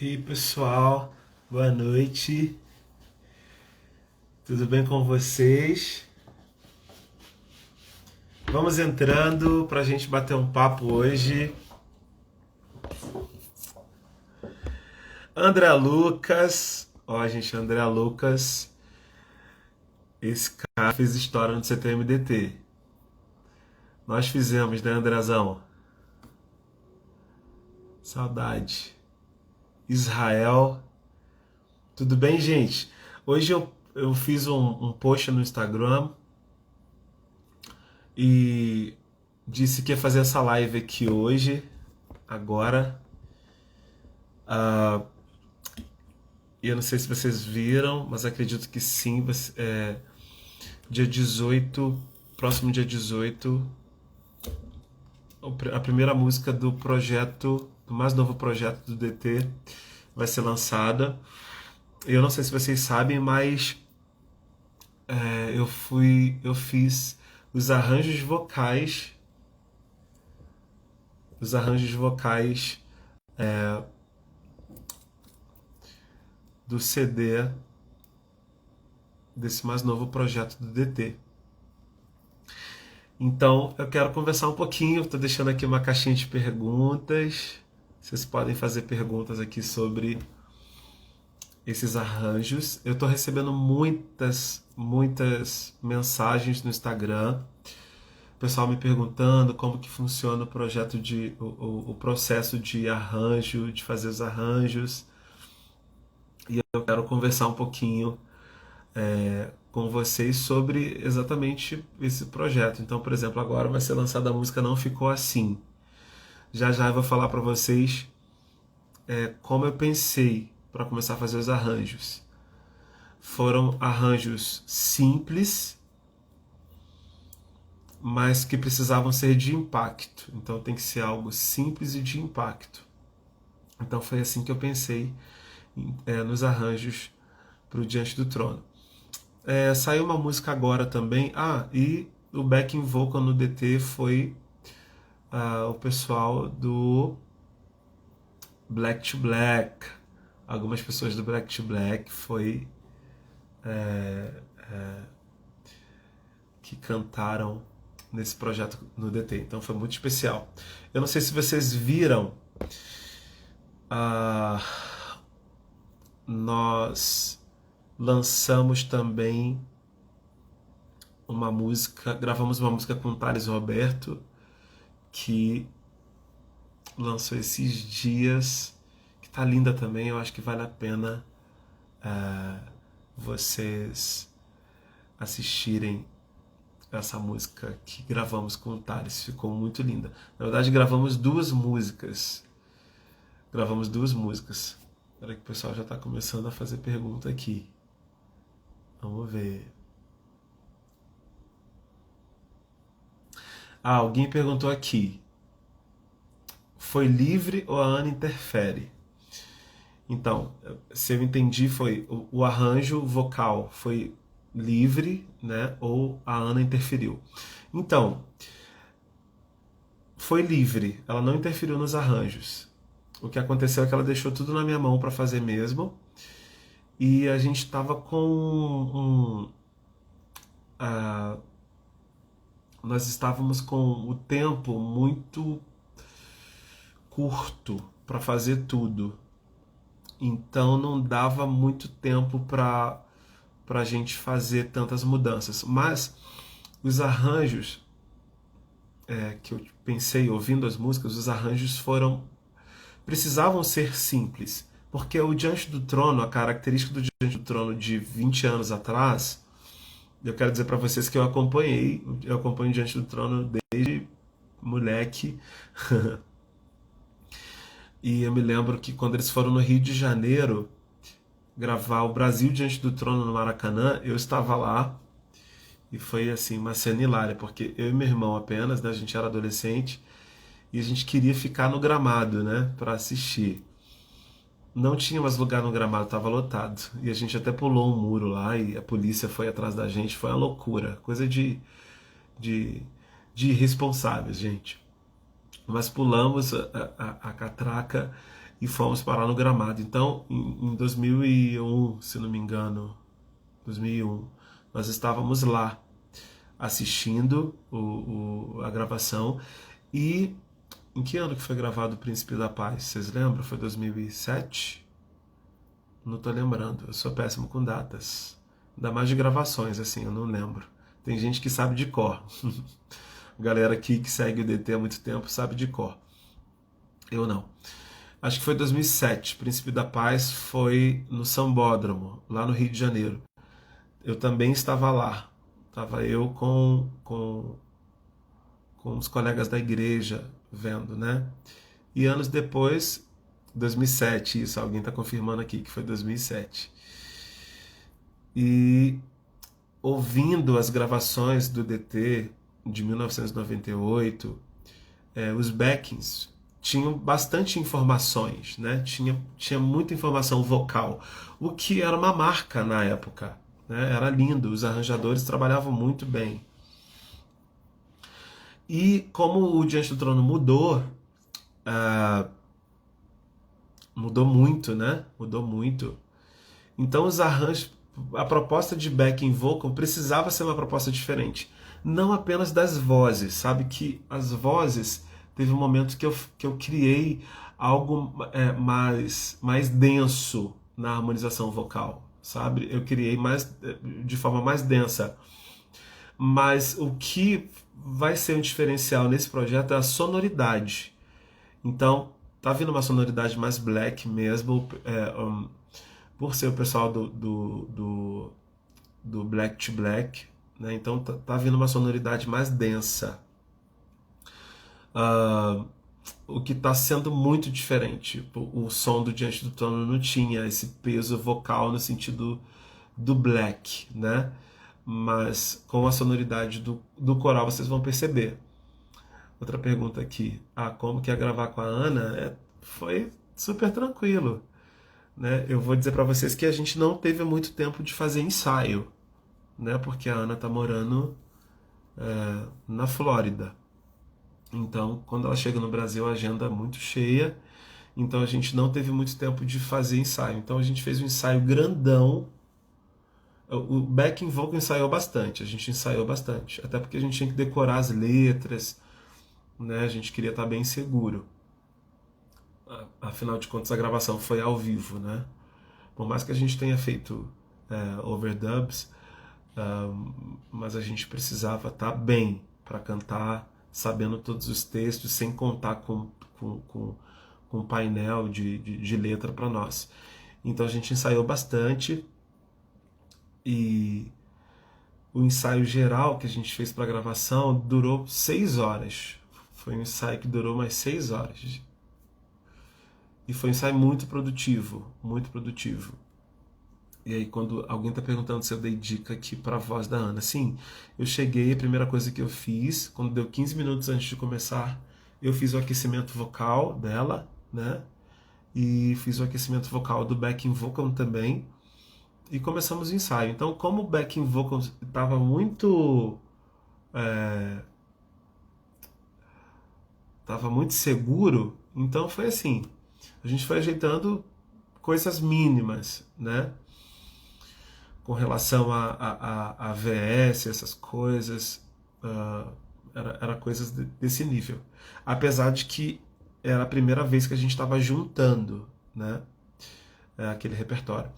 E aí, pessoal, boa noite. Tudo bem com vocês? Vamos entrando para a gente bater um papo hoje. André Lucas, ó, gente, André Lucas, esse cara fez história no CTMDT. Nós fizemos, né, Andrezão? Saudade. Israel, tudo bem, gente? Hoje eu fiz um post no Instagram e disse que ia fazer essa live aqui hoje, agora. E eu não sei se vocês viram, mas acredito que sim. Dia 18, próximo dia 18, a primeira música do projeto, do mais novo projeto do DT, vai ser lançada. Eu não sei se vocês sabem, mas eu fiz os arranjos vocais, os arranjos vocais do CD desse mais novo projeto do DT. Então eu quero conversar um pouquinho. Estou deixando aqui uma caixinha de perguntas. Vocês podem fazer perguntas aqui sobre esses arranjos. Eu estou recebendo muitas mensagens no Instagram. O pessoal me perguntando como que funciona o projeto o processo de arranjo, de fazer os arranjos. E eu quero conversar um pouquinho com vocês sobre exatamente esse projeto. Então, por exemplo, agora vai ser lançada a música Não Ficou Assim. Já já eu vou falar para vocês como eu pensei para começar a fazer os arranjos. Foram arranjos simples, mas que precisavam ser de impacto. Então tem que ser algo simples e de impacto. Então foi assim que eu pensei nos arranjos para o Diante do Trono. Saiu uma música agora também. E o backing vocal no DT foi o pessoal do Black to Black. Algumas pessoas do Black to Black que cantaram nesse projeto no DT. Então foi muito especial. Eu não sei se vocês viram, nós lançamos também gravamos uma música com o Thales Roberto, que lançou esses dias, que tá linda também. Eu acho que vale a pena vocês assistirem essa música que gravamos com o Thales. Ficou muito linda. Na verdade, gravamos duas músicas. Espera que o pessoal já está começando a fazer pergunta aqui. Vamos ver. Alguém perguntou aqui. Foi livre ou a Ana interfere? Então, se eu entendi, foi o arranjo vocal foi livre, né? Ou a Ana interferiu. Então, foi livre. Ela não interferiu nos arranjos. O que aconteceu é que ela deixou tudo na minha mão para fazer mesmo. E a gente estava com nós estávamos com o tempo muito curto para fazer tudo. Então não dava muito tempo para a gente fazer tantas mudanças. Mas os arranjos que eu pensei ouvindo as músicas, os arranjos precisavam ser simples. Porque o Diante do Trono, a característica do Diante do Trono de 20 anos atrás, eu quero dizer para vocês que eu acompanho o Diante do Trono desde moleque. E eu me lembro que quando eles foram no Rio de Janeiro gravar o Brasil Diante do Trono no Maracanã, eu estava lá e foi assim uma cena hilária, porque eu e meu irmão apenas, né, a gente era adolescente e a gente queria ficar no gramado, né, para assistir. Não tinha mais lugar no gramado, estava lotado. E a gente até pulou um muro lá e a polícia foi atrás da gente, foi uma loucura, coisa de irresponsáveis, gente. Mas pulamos a catraca e fomos parar no Gramado. Então, em 2001, se não me engano, 2001, nós estávamos lá assistindo a gravação. E em que ano que foi gravado o Príncipe da Paz? Vocês lembram? Foi 2007? Não tô lembrando, eu sou péssimo com datas. Ainda mais de gravações, assim, eu não lembro. Tem gente que sabe de cor. Galera aqui que segue o DT há muito tempo sabe de cor. Eu não. Acho que foi 2007. Príncipe da Paz foi no Sambódromo, lá no Rio de Janeiro. Eu também estava lá. Estava eu com os colegas da igreja vendo, né? E anos depois, 2007, isso, alguém está confirmando aqui que foi 2007. E ouvindo as gravações do DT de 1998, os backings tinham bastante informações, né? Tinha muita informação vocal, o que era uma marca na época, né? Era lindo, os arranjadores trabalhavam muito bem. E como o Diante do Trono mudou, mudou muito, né? Mudou muito. Então os arranjos, a proposta de backing vocal precisava ser uma proposta diferente. Não apenas das vozes, sabe? Que as vozes, teve um momento que eu criei algo mais denso na harmonização vocal, sabe? Eu criei de forma mais densa. Mas o que vai ser um diferencial nesse projeto é a sonoridade. Então, tá vindo uma sonoridade mais black mesmo, por ser o pessoal do Black to Black, né? Então tá vindo uma sonoridade mais densa. O que está sendo muito diferente. O som do Diante do Trono não tinha esse peso vocal no sentido do black, né? Mas com a sonoridade do coral vocês vão perceber. Outra pergunta aqui. Como que é gravar com a Ana? Foi super tranquilo, né? Eu vou dizer para vocês que a gente não teve muito tempo de fazer ensaio, né? Porque a Ana está morando na Flórida. Então, quando ela chega no Brasil, a agenda é muito cheia. Então, a gente não teve muito tempo de fazer ensaio. Então, a gente fez um ensaio grandão. O backing vocal ensaiou bastante. A gente ensaiou bastante. Até porque a gente tinha que decorar as letras, né? A gente queria estar bem seguro. Afinal de contas, a gravação foi ao vivo, né? Por mais que a gente tenha feito overdubs, mas a gente precisava estar bem para cantar, sabendo todos os textos, sem contar com um painel de letra para nós. Então a gente ensaiou bastante, e o ensaio geral que a gente fez para a gravação durou 6 horas. Foi um ensaio que durou mais 6 horas. E foi um ensaio muito produtivo, muito produtivo. E aí, quando alguém está perguntando se eu dei dica aqui para a voz da Ana, sim, eu cheguei, a primeira coisa que eu fiz, quando deu 15 minutos antes de começar, eu fiz o aquecimento vocal dela, né? E fiz o aquecimento vocal do backing vocal também, e começamos o ensaio. Então, como o backing vocal estava muito seguro, então foi assim, a gente foi ajeitando coisas mínimas, né? Com relação a VS, essas coisas, era coisas desse nível. Apesar de que era a primeira vez que a gente estava juntando, né, aquele repertório.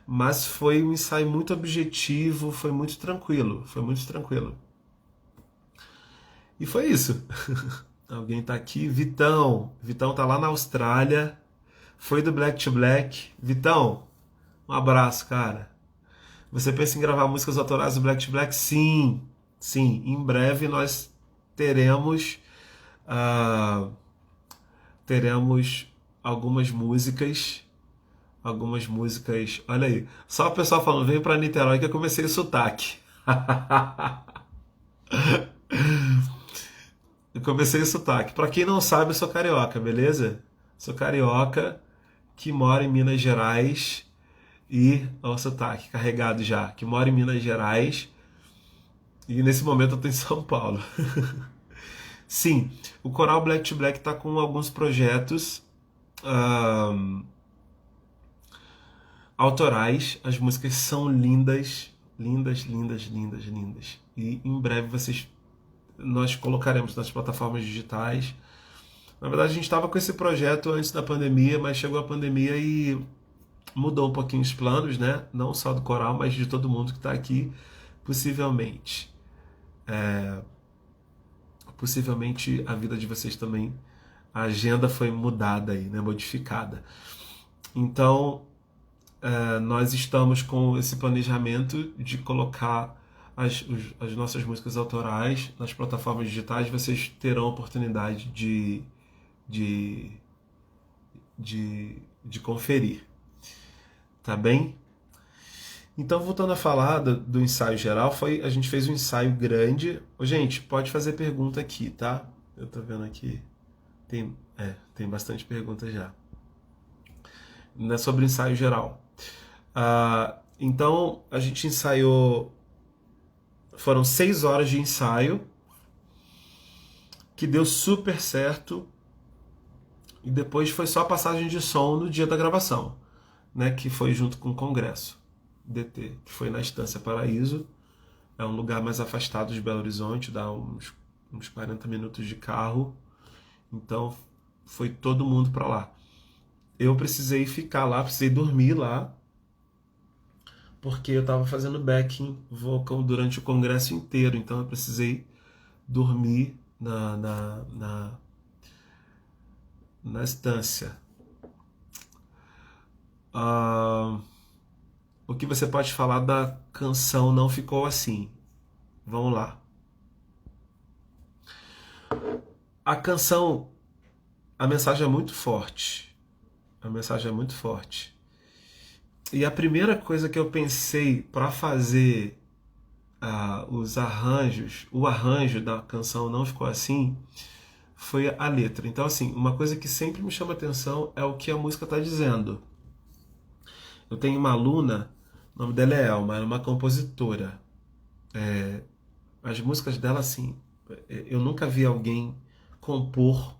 Mas foi um ensaio muito objetivo, foi muito tranquilo, foi muito tranquilo. E foi isso. Alguém tá aqui, Vitão tá lá na Austrália, foi do Black to Black. Vitão, um abraço, cara. Você pensa em gravar músicas autorais do Black to Black? Sim, sim. Em breve nós teremos algumas músicas. Olha aí, só o pessoal falando, veio pra Niterói que eu comecei o sotaque. Eu comecei o sotaque. Pra quem não sabe, eu sou carioca, beleza? Sou carioca que mora em Minas Gerais. E o sotaque carregado já, que mora em Minas Gerais, e nesse momento eu estou em São Paulo. Sim, o Coral Black to Black está com alguns projetos ahn, autorais. As músicas são lindas, lindas, lindas, lindas, lindas. E em breve nós colocaremos nas plataformas digitais. Na verdade, a gente estava com esse projeto antes da pandemia, mas chegou a pandemia e mudou um pouquinho os planos, né? Não só do coral, mas de todo mundo que está aqui, possivelmente. Possivelmente a vida de vocês também, a agenda foi mudada aí, né? Modificada. Então, nós estamos com esse planejamento de colocar as nossas músicas autorais nas plataformas digitais. Vocês terão a oportunidade de, de conferir, tá bem? Então, voltando a falar do ensaio geral, a gente fez um ensaio grande. Gente, pode fazer pergunta aqui, tá? Eu tô vendo aqui, tem bastante pergunta já. Não é sobre o ensaio geral. Então, a gente ensaiou, foram 6 horas de ensaio, que deu super certo, e depois foi só a passagem de som no dia da gravação, né, que foi junto com o Congresso DT, que foi na Estância Paraíso. É um lugar mais afastado de Belo Horizonte, dá uns 40 minutos de carro, então foi todo mundo para lá. Eu precisei ficar lá, precisei dormir lá, porque eu estava fazendo backing vocal durante o congresso inteiro, então eu precisei dormir na estância. O que você pode falar da canção Não Ficou Assim? Vamos lá. A canção, a mensagem é muito forte. A mensagem é muito forte. E a primeira coisa que eu pensei para fazer os arranjos, o arranjo da canção Não Ficou Assim, foi a letra. Então, assim, uma coisa que sempre me chama atenção é o que a música está dizendo. Eu tenho uma aluna, o nome dela é Elma, ela é uma compositora. As músicas dela, assim, eu nunca vi alguém compor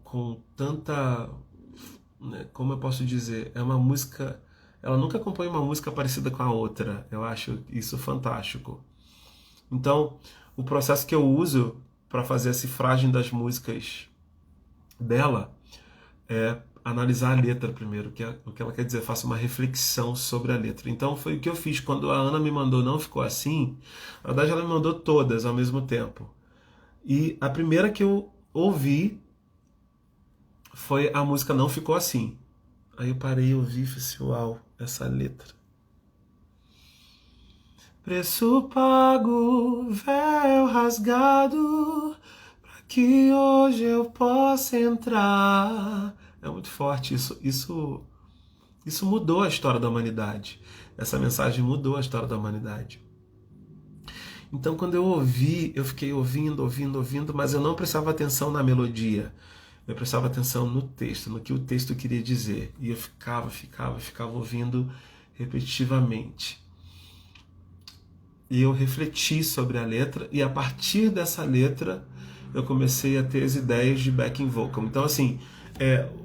com tanta... Né, como eu posso dizer? É uma música... Ela nunca compõe uma música parecida com a outra. Eu acho isso fantástico. Então, o processo que eu uso para fazer a cifragem das músicas dela é analisar a letra primeiro, o que ela quer dizer. Eu faço uma reflexão sobre a letra. Então, foi o que eu fiz quando a Ana me mandou Não Ficou Assim. Na verdade, ela me mandou todas ao mesmo tempo. E a primeira que eu ouvi foi a música Não Ficou Assim. Aí eu parei e ouvi e falei assim, uau, essa letra. Preço pago, véu rasgado, para que hoje eu possa entrar. É muito forte isso. Isso mudou a história da humanidade. Essa mensagem mudou a história da humanidade. Então, quando eu ouvi, eu fiquei ouvindo, mas eu não prestava atenção na melodia. Eu prestava atenção no texto, no que o texto queria dizer. E eu ficava ouvindo repetitivamente. E eu refleti sobre a letra, e a partir dessa letra eu comecei a ter as ideias de backing vocal. Então, assim,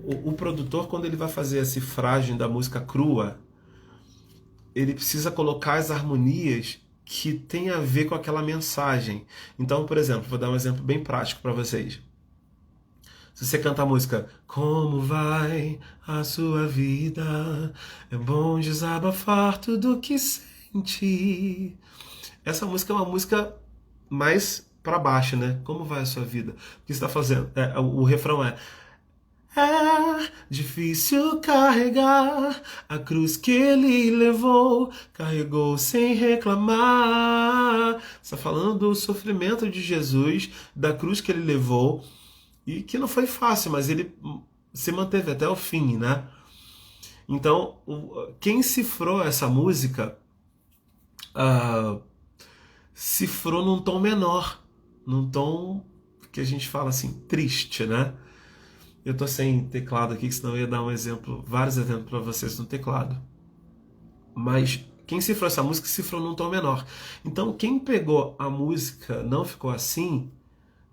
o produtor, quando ele vai fazer a cifragem da música crua, ele precisa colocar as harmonias que tem a ver com aquela mensagem. Então, por exemplo, vou dar um exemplo bem prático para vocês. Se você canta a música Como vai a sua vida? É bom desabafar tudo que sente. Essa música é uma música mais para baixo, né? Como vai a sua vida? O que você está fazendo? O refrão é difícil carregar a cruz que ele levou, carregou sem reclamar. Você está falando do sofrimento de Jesus, da cruz que ele levou, e que não foi fácil, mas ele se manteve até o fim, né? Então, quem cifrou essa música cifrou num tom menor, num tom que a gente fala assim, triste, né? Eu tô sem teclado aqui, senão eu ia dar vários exemplos para vocês no teclado. Mas quem cifrou essa música cifrou num tom menor. Então, quem pegou a música Não Ficou Assim,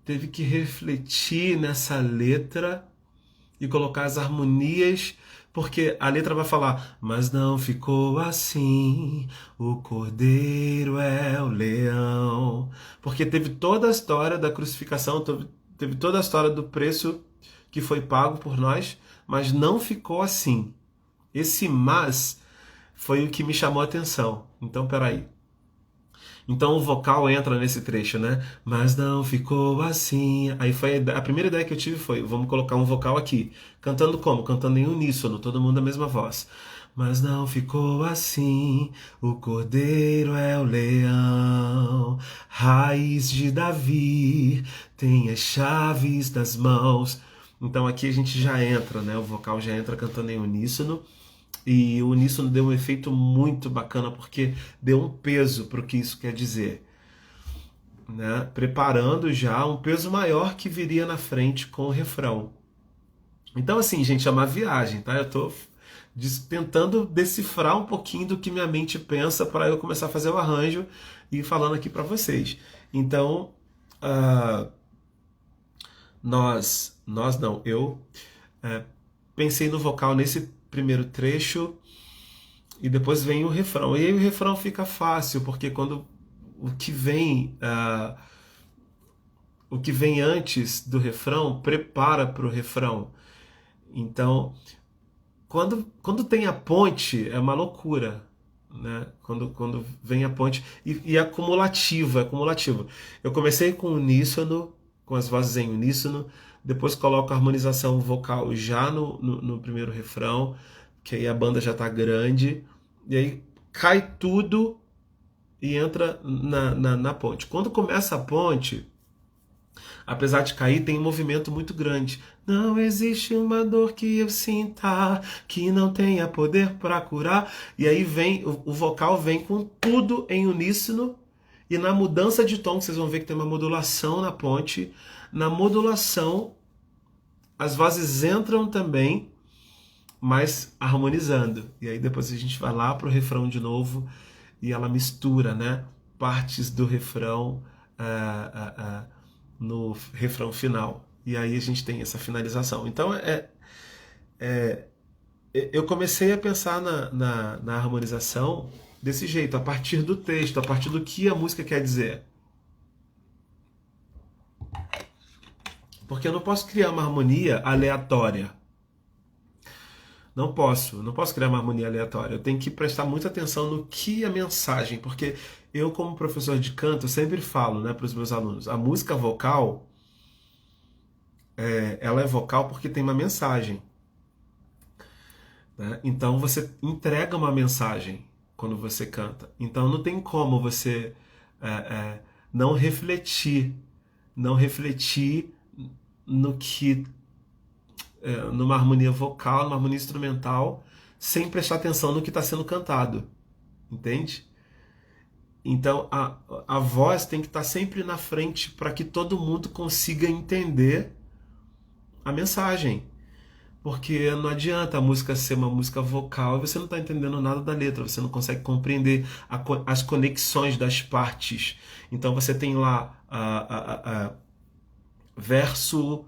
teve que refletir nessa letra e colocar as harmonias, porque a letra vai falar: mas não ficou assim, o cordeiro é o leão. Porque teve toda a história da crucificação, teve toda a história do preço que foi pago por nós, mas não ficou assim. Esse mas foi o que me chamou a atenção. Então, peraí. Então o vocal entra nesse trecho, né? Mas não ficou assim. Aí foi a primeira ideia que eu tive foi: vamos colocar um vocal aqui. Cantando como? Cantando em uníssono, todo mundo a mesma voz. Mas não ficou assim, o cordeiro é o leão, raiz de Davi, tem as chaves das mãos. Então aqui a gente já entra, né? O vocal já entra cantando em uníssono. E o uníssono deu um efeito muito bacana, porque deu um peso para o que isso quer dizer, né? Preparando já um peso maior que viria na frente com o refrão. Então, assim, gente, é uma viagem, tá? Eu tô tentando decifrar um pouquinho do que minha mente pensa para eu começar a fazer o arranjo e ir falando aqui para vocês. Então, eu pensei no vocal nesse primeiro trecho e depois vem o refrão. E aí o refrão fica fácil, porque quando o que vem antes do refrão prepara para o refrão. Então, quando tem a ponte, é uma loucura, né? Quando vem a ponte, e é acumulativo, é acumulativo. Eu comecei com uníssono, com as vozes em uníssono, depois coloco a harmonização vocal já no primeiro refrão, que aí a banda já está grande, e aí cai tudo e entra na ponte. Quando começa a ponte, apesar de cair, tem um movimento muito grande. Não existe uma dor que eu sinta que não tenha poder para curar. E aí vem o vocal vem com tudo em uníssono, e na mudança de tom vocês vão ver que tem uma modulação na ponte. Na modulação as vozes entram também, mas harmonizando. E aí depois a gente vai lá pro refrão de novo e ela mistura, né, partes do refrão no refrão final. E aí a gente tem essa finalização. Então eu comecei a pensar na harmonização desse jeito, a partir do texto, a partir do que a música quer dizer. Porque eu não posso criar uma harmonia aleatória. Não posso criar uma harmonia aleatória. Eu tenho que prestar muita atenção no que a mensagem, porque eu, como professor de canto, sempre falo, né, para os meus alunos: a música vocal, ela é vocal porque tem uma mensagem, né? Então você entrega uma mensagem quando você canta. Então não tem como você não refletir no que numa harmonia vocal, numa harmonia instrumental, sem prestar atenção no que está sendo cantado, entende? Então a voz tem que estar sempre na frente para que todo mundo consiga entender a mensagem, porque não adianta a música ser uma música vocal e você não está entendendo nada da letra, você não consegue compreender as conexões das partes. Então você tem lá verso,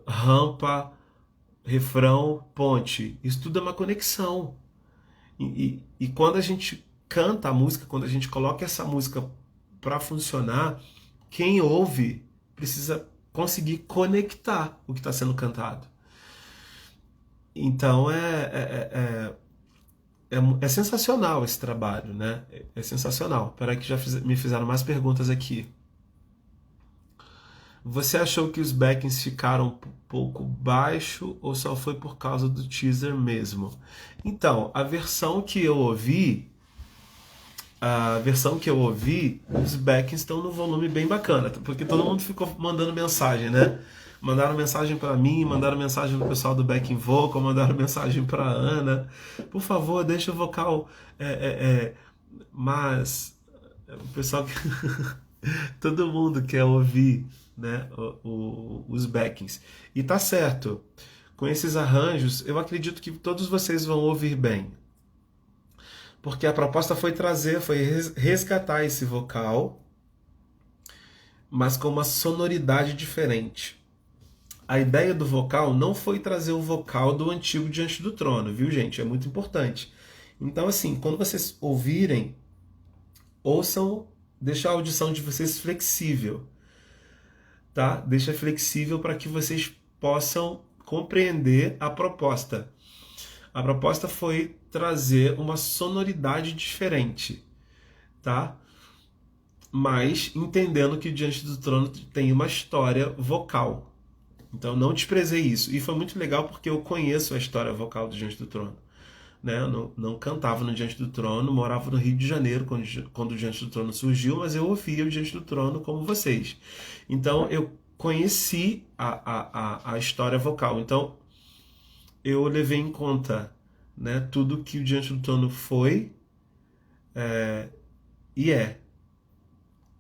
rampa, refrão, ponte. Isso tudo é uma conexão. E quando a gente canta a música, quando a gente coloca essa música para funcionar, quem ouve precisa conseguir conectar o que está sendo cantado. Então é sensacional esse trabalho, né? É sensacional. Espera que já me fizeram mais perguntas aqui. Você achou que os backings ficaram um pouco baixo ou só foi por causa do teaser mesmo? Então, a versão que eu ouvi, os backings estão no volume bem bacana, porque todo mundo ficou mandando mensagem, né? Mandaram mensagem para mim, mandaram mensagem pro pessoal do backing vocal, mandaram mensagem para Ana: por favor, deixa o vocal, mas o pessoal todo mundo quer ouvir, né, os backings. E tá certo. Com esses arranjos, eu acredito que todos vocês vão ouvir bem. Porque a proposta foi resgatar esse vocal, mas com uma sonoridade diferente. a ideia do vocal não foi trazer o vocal do antigo Diante do Trono, viu, gente? É muito importante. Então, assim, quando vocês ouvirem, ouçam, deixa a audição de vocês flexível, tá? Deixa flexível para que vocês possam compreender a proposta. A proposta foi trazer uma sonoridade diferente, tá? Mas entendendo que Diante do Trono tem uma história vocal. Então não desprezei isso. E foi muito legal porque eu conheço a história vocal do Diante do Trono. Né? Eu não cantava no Diante do Trono, morava no Rio de Janeiro quando o Diante do Trono surgiu, mas eu ouvia o Diante do Trono como vocês. Então eu conheci a história vocal. Então eu levei em conta, né, tudo que o Diante do Trono foi e é.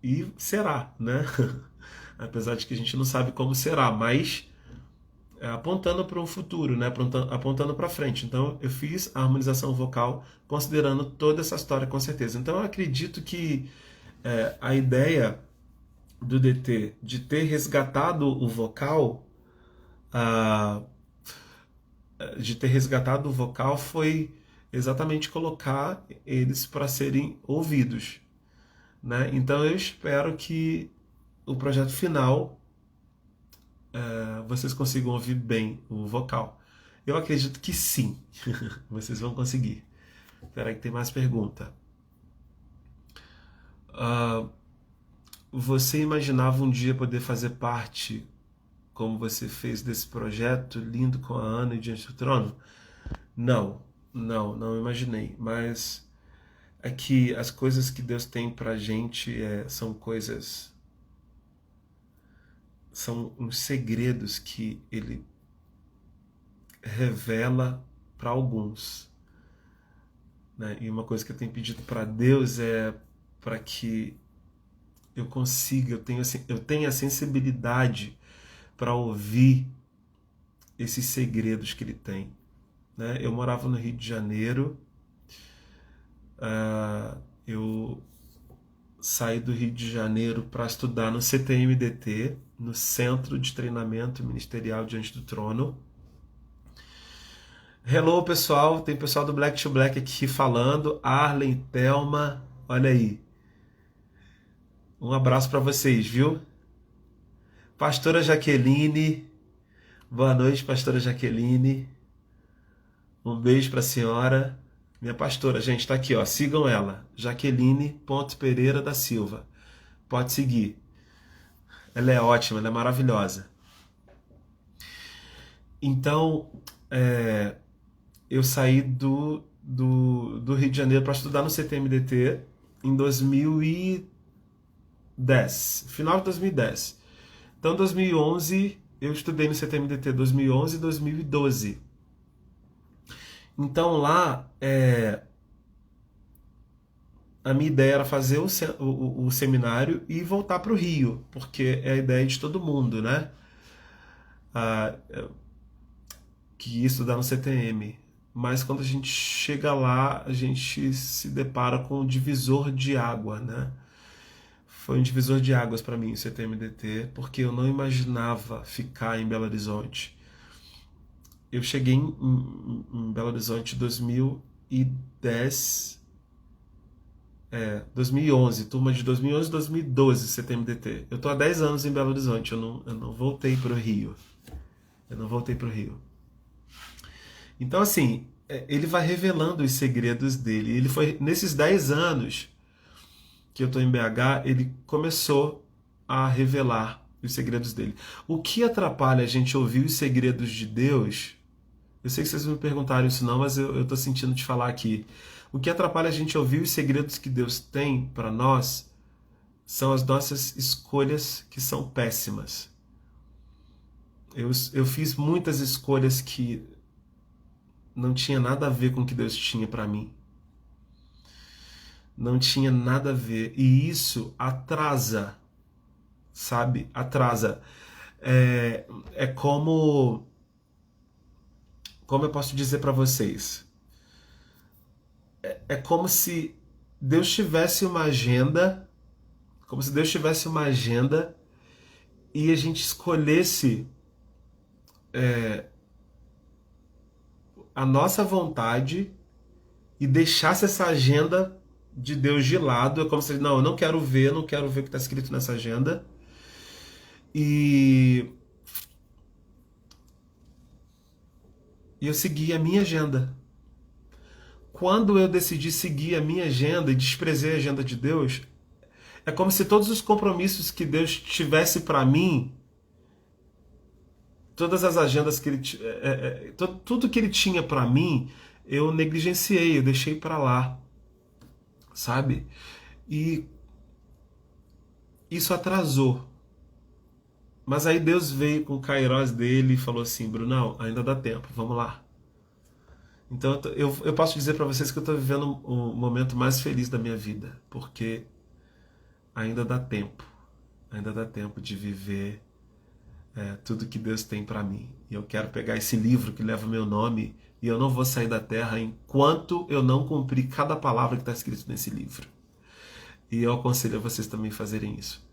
E será, né? Apesar de que a gente não sabe como será, mas apontando para um futuro, né? Apontando para frente. Então eu fiz a harmonização vocal considerando toda essa história com certeza. Então eu acredito que a ideia do DT de ter resgatado o vocal, foi exatamente colocar eles para serem ouvidos, né? Então eu espero que o projeto final vocês consigam ouvir bem o vocal. Eu acredito que sim, vocês vão conseguir. Espera aí que tem mais pergunta. Você imaginava um dia poder fazer parte, como você fez, desse projeto lindo com a Ana e Diante do Trono? Não imaginei. Mas é que as coisas que Deus tem pra gente são uns segredos que Ele revela para alguns, né? E uma coisa que eu tenho pedido para Deus é para que eu consiga, eu tenha a sensibilidade para ouvir esses segredos que Ele tem, né? Eu morava no Rio de Janeiro, eu saí do Rio de Janeiro para estudar no CTMDT, no Centro de Treinamento Ministerial Diante do Trono. Hello, pessoal, tem pessoal do Black to Black aqui falando, Arlen, Thelma, olha aí. Um abraço para vocês, viu? Pastora Jaqueline, boa noite, pastora Jaqueline. Um beijo para a senhora. Minha pastora, gente, está aqui, ó. Sigam ela, Jaqueline.Pereira da Silva. Pode seguir. Ela é ótima, ela é maravilhosa. Então, eu saí do Rio de Janeiro para estudar no CTMDT em 2010, final de 2010. Então, em 2011, eu estudei no CTMDT 2011 e 2012. Então, lá, a minha ideia era fazer o seminário e voltar para o Rio, porque é a ideia de todo mundo, né? Que ia estudar no CTM. Mas quando a gente chega lá, a gente se depara com um divisor de água, né? Foi um divisor de águas para mim o CTMDT, porque eu não imaginava ficar em Belo Horizonte. Eu cheguei em Belo Horizonte em 2010, 2011, turma de 2011 e 2012, CTMDT. Eu tô há 10 anos em Belo Horizonte, eu não voltei para o Rio. Então, assim, ele vai revelando os segredos dele. Ele foi, nesses 10 anos que eu estou em BH, ele começou a revelar os segredos dele. O que atrapalha a gente ouvir os segredos de Deus? Eu sei que vocês não me perguntaram isso não, mas eu estou sentindo te falar aqui. O que atrapalha a gente ouvir os segredos que Deus tem para nós são as nossas escolhas que são péssimas. Eu fiz muitas escolhas que não tinha nada a ver com o que Deus tinha para mim. Não tinha nada a ver. E isso atrasa, sabe? Atrasa. É como eu posso dizer para vocês? É como se Deus tivesse uma agenda, e a gente escolhesse a nossa vontade e deixasse essa agenda de Deus de lado. É como se, não, eu não quero ver, não quero ver o que está escrito nessa agenda. E eu segui a minha agenda. Quando eu decidi seguir a minha agenda e desprezei a agenda de Deus, é como se todos os compromissos que Deus tivesse para mim, todas as agendas que ele, tudo que ele tinha para mim, eu negligenciei, eu deixei para lá, sabe? E isso atrasou. Mas aí Deus veio com o kairós dele e falou assim: Brunão, ainda dá tempo, vamos lá. Então eu posso dizer para vocês que eu estou vivendo o momento mais feliz da minha vida, porque ainda dá tempo. Ainda dá tempo de viver tudo que Deus tem para mim. E eu quero pegar esse livro que leva o meu nome e eu não vou sair da terra enquanto eu não cumprir cada palavra que está escrito nesse livro. E eu aconselho a vocês também fazerem isso.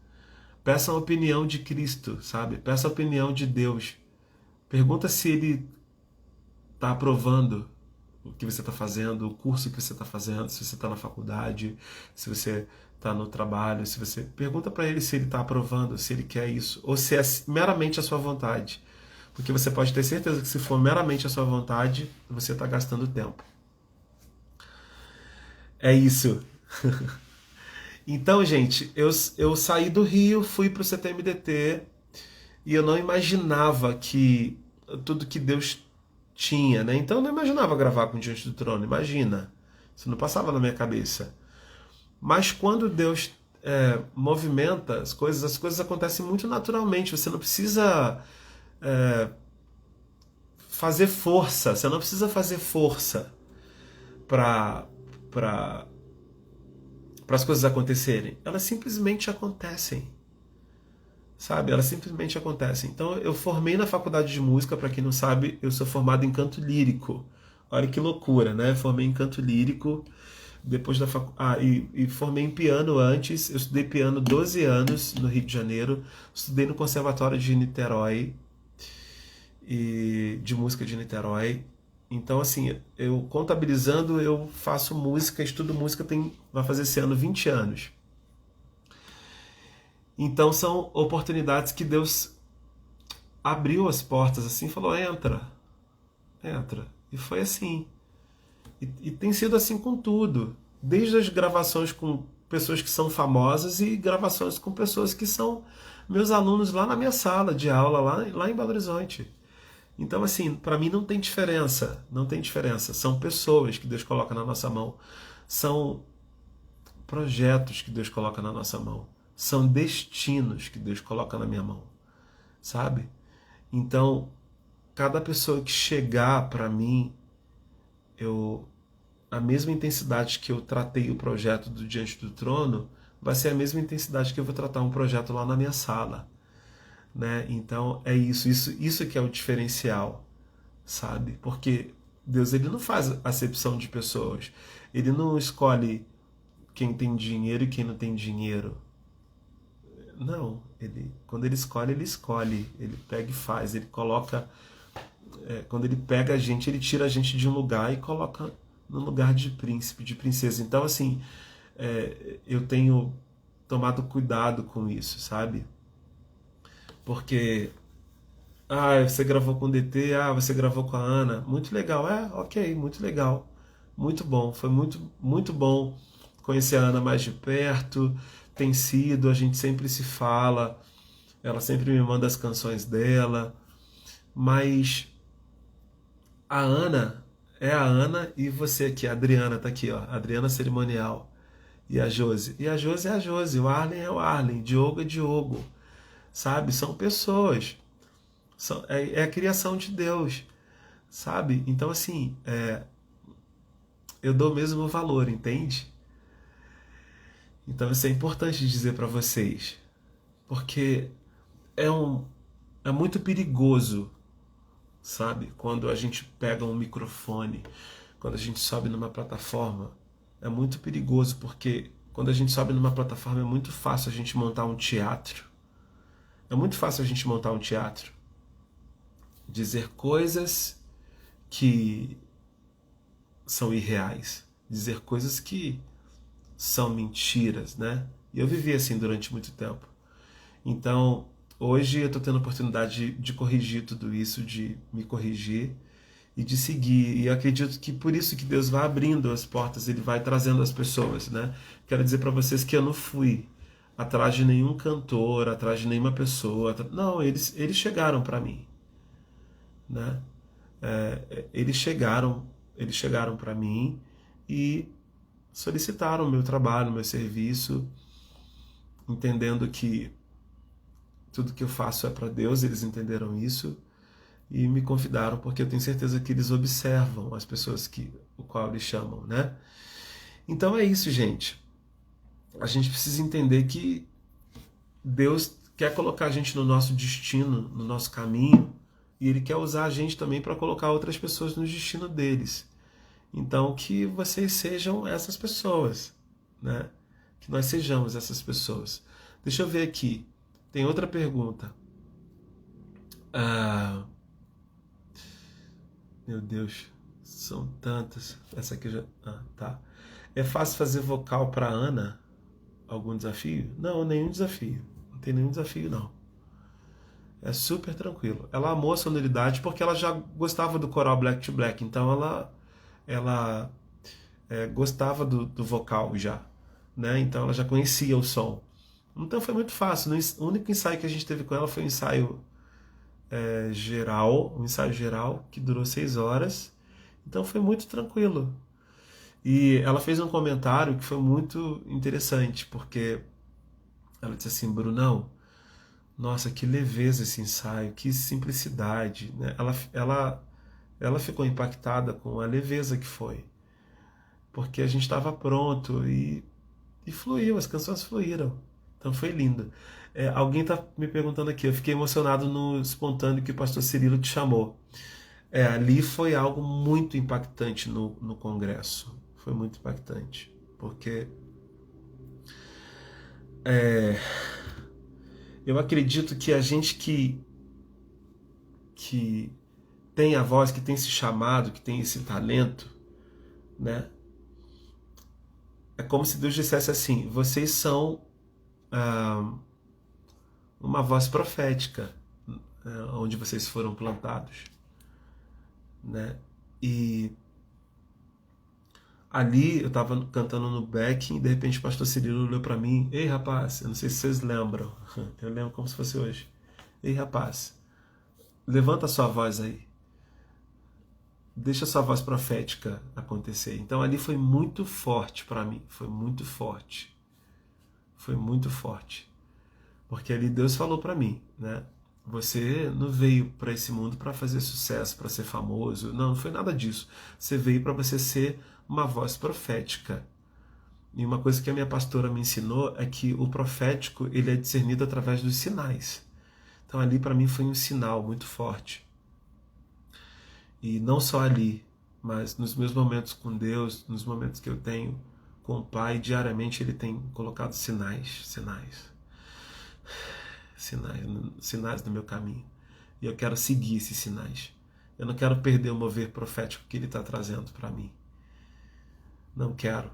Peça a opinião de Cristo, sabe? Peça a opinião de Deus. Pergunta se Ele está aprovando o que você está fazendo, o curso que você está fazendo, se você está na faculdade, se você está no trabalho, se você pergunta para Ele se Ele está aprovando, se Ele quer isso, ou se é meramente a sua vontade. Porque você pode ter certeza que se for meramente a sua vontade, você está gastando tempo. É isso. Então, gente, eu saí do Rio, fui para o CTMDT e eu não imaginava que tudo que Deus tinha, né? Então eu não imaginava gravar com Diante do Trono, imagina. Isso não passava na minha cabeça. Mas quando Deus movimenta as coisas acontecem muito naturalmente. Você não precisa fazer força, você não precisa fazer força para as coisas acontecerem. Elas simplesmente acontecem. Sabe? Elas simplesmente acontecem. Então eu formei na faculdade de música, para quem não sabe, eu sou formado em canto lírico. Olha que loucura, né? Formei em canto lírico, depois da e formei em piano antes. Eu estudei piano 12 anos no Rio de Janeiro. Estudei no Conservatório de Niterói, de música de Niterói. Então, assim, eu contabilizando, eu faço música, estudo música, vai fazer esse ano 20 anos. Então são oportunidades que Deus abriu as portas assim, falou: entra. E foi assim. E tem sido assim com tudo. Desde as gravações com pessoas que são famosas e gravações com pessoas que são meus alunos lá na minha sala de aula, lá em Belo Horizonte. Então, assim, para mim não tem diferença. Não tem diferença. São pessoas que Deus coloca na nossa mão. São projetos que Deus coloca na nossa mão. São destinos que Deus coloca na minha mão. Sabe? Então, cada pessoa que chegar para mim, a mesma intensidade que eu tratei o projeto do Diante do Trono, vai ser a mesma intensidade que eu vou tratar um projeto lá na minha sala. Né? Então é isso que é o diferencial, sabe? Porque Deus, ele não faz acepção de pessoas, ele não escolhe quem tem dinheiro e quem não tem dinheiro. Não, quando ele escolhe, ele pega e faz, ele coloca, quando ele pega a gente, ele tira a gente de um lugar e coloca no lugar de príncipe, de princesa. Então, assim, eu tenho tomado cuidado com isso, sabe? Porque você gravou com o DT, você gravou com a Ana, muito legal, ok, muito legal, muito bom, foi muito, muito bom conhecer a Ana mais de perto, tem sido, a gente sempre se fala, ela sempre me manda as canções dela, mas a Ana é a Ana e você aqui, a Adriana tá aqui, ó, a Adriana Cerimonial, e a Josi é a Josi, o Arlen é o Arlen, Diogo é Diogo, sabe? São pessoas, é a criação de Deus, sabe? Então, assim, eu dou o mesmo valor, entende? Então, isso é importante dizer para vocês, porque é muito perigoso, sabe? Quando a gente pega um microfone, quando a gente sobe numa plataforma, é muito perigoso, porque quando a gente sobe numa plataforma é muito fácil a gente montar um teatro. É muito fácil a gente montar um teatro. dizer coisas que são irreais, dizer coisas que são mentiras, né? E eu vivi assim durante muito tempo. Então, hoje eu estou tendo a oportunidade de corrigir tudo isso, de me corrigir e de seguir. E eu acredito que por isso que Deus vai abrindo as portas, Ele vai trazendo as pessoas, né? Quero dizer para vocês que eu não fui atrás de nenhum cantor, atrás de nenhuma pessoa. Não, eles chegaram para mim, né? Eles chegaram para mim e solicitaram o meu trabalho, o meu serviço, entendendo que tudo que eu faço é para Deus. Eles entenderam isso e me convidaram porque eu tenho certeza que eles observam as pessoas o qual eles chamam, né? Então é isso, gente. A gente precisa entender que Deus quer colocar a gente no nosso destino, no nosso caminho, e Ele quer usar a gente também para colocar outras pessoas no destino deles. Então, que vocês sejam essas pessoas, né? Que nós sejamos essas pessoas. Deixa eu ver aqui. Tem outra pergunta. Meu Deus, são tantas. Essa aqui já... tá. É fácil fazer vocal para Ana? Algum desafio? Não, nenhum desafio. Não tem nenhum desafio, não. É super tranquilo. Ela amou a sonoridade porque ela já gostava do coral Black to Black. Então ela gostava do vocal já, né? Então ela já conhecia o som. Então foi muito fácil. O único ensaio que a gente teve com ela foi um ensaio geral, um ensaio geral que durou 6 horas. Então foi muito tranquilo. E ela fez um comentário que foi muito interessante, porque ela disse assim: Brunão, nossa, que leveza esse ensaio, que simplicidade, né? Ela ficou impactada com a leveza que foi, porque a gente estava pronto e fluiu, as canções fluíram. Então foi lindo. Alguém está me perguntando aqui, eu fiquei emocionado no espontâneo que o pastor Cirilo te chamou. Ali foi algo muito impactante no congresso. Foi muito impactante, porque eu acredito que a gente que tem a voz, que tem esse chamado, que tem esse talento, né? É como se Deus dissesse assim: vocês são uma voz profética, onde vocês foram plantados, né? E ali eu estava cantando no backing e de repente o pastor Cirilo olhou para mim: ei, rapaz, eu não sei se vocês lembram, eu lembro como se fosse hoje. Ei, rapaz, levanta a sua voz aí. Deixa a sua voz profética acontecer. Então ali foi muito forte para mim, foi muito forte. Foi muito forte. Porque ali Deus falou para mim, né? Você não veio para esse mundo para fazer sucesso, para ser famoso. Não foi nada disso. Você veio para você ser uma voz profética. E uma coisa que a minha pastora me ensinou é que o profético, ele é discernido através dos sinais. Então ali para mim foi um sinal muito forte. E não só ali, mas nos meus momentos com Deus, nos momentos que eu tenho com o Pai, diariamente Ele tem colocado sinais no meu caminho. E eu quero seguir esses sinais. Eu não quero perder o mover profético que Ele está trazendo para mim. Não quero.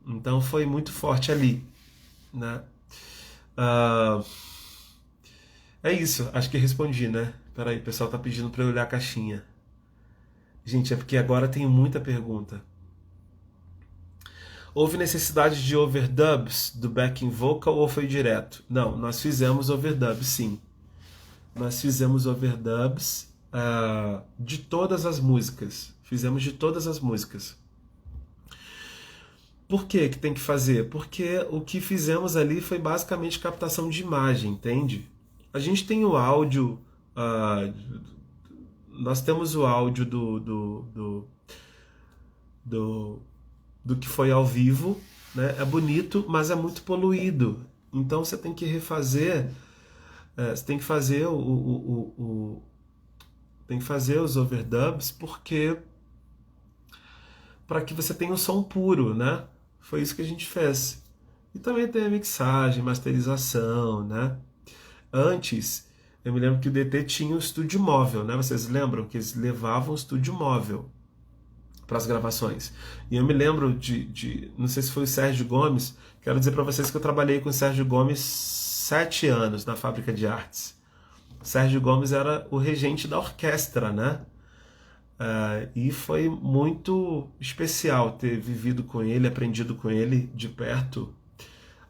Então foi muito forte ali, né? É isso, acho que respondi, né? Peraí, o pessoal tá pedindo para eu olhar a caixinha. Gente, é porque agora tem muita pergunta. Houve necessidade de overdubs do backing vocal ou foi direto? Não, nós fizemos overdubs, sim. Nós fizemos overdubs de todas as músicas. Fizemos de todas as músicas. Por que tem que fazer? Porque o que fizemos ali foi basicamente captação de imagem, entende? A gente tem o áudio, nós temos o áudio do que foi ao vivo, né? É bonito, mas é muito poluído. Então você tem que refazer, você tem que fazer tem que fazer os overdubs, porque para que você tenha um som puro, né? Foi isso que a gente fez. E também tem a mixagem, masterização, né? Antes, Eu me lembro que o DT tinha um estúdio móvel, né? Vocês lembram que eles levavam o estúdio móvel para as gravações. E eu me lembro não sei se foi o Sérgio Gomes, quero dizer para vocês que eu trabalhei com o Sérgio Gomes 7 anos na Fábrica de Artes. O Sérgio Gomes era o regente da orquestra, né? E foi muito especial ter vivido com ele, aprendido com ele de perto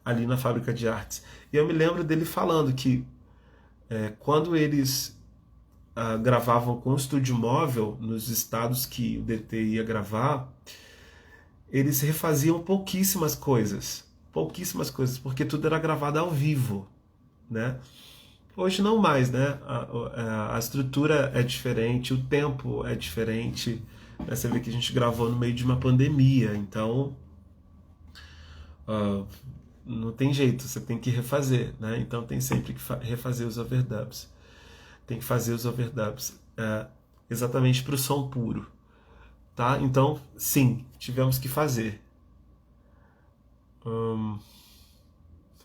ali na Fábrica de Artes. E eu me lembro dele falando que quando eles gravavam com o estúdio móvel nos estados que o DT ia gravar, eles refaziam pouquíssimas coisas, porque tudo era gravado ao vivo, né? Hoje não mais, né? A estrutura é diferente, o tempo é diferente, né? Você vê que a gente gravou no meio de uma pandemia, então não tem jeito, você tem que refazer, né? Então tem sempre que refazer os overdubs. Tem que fazer os overdubs exatamente para o som puro, tá? Então, sim, tivemos que fazer.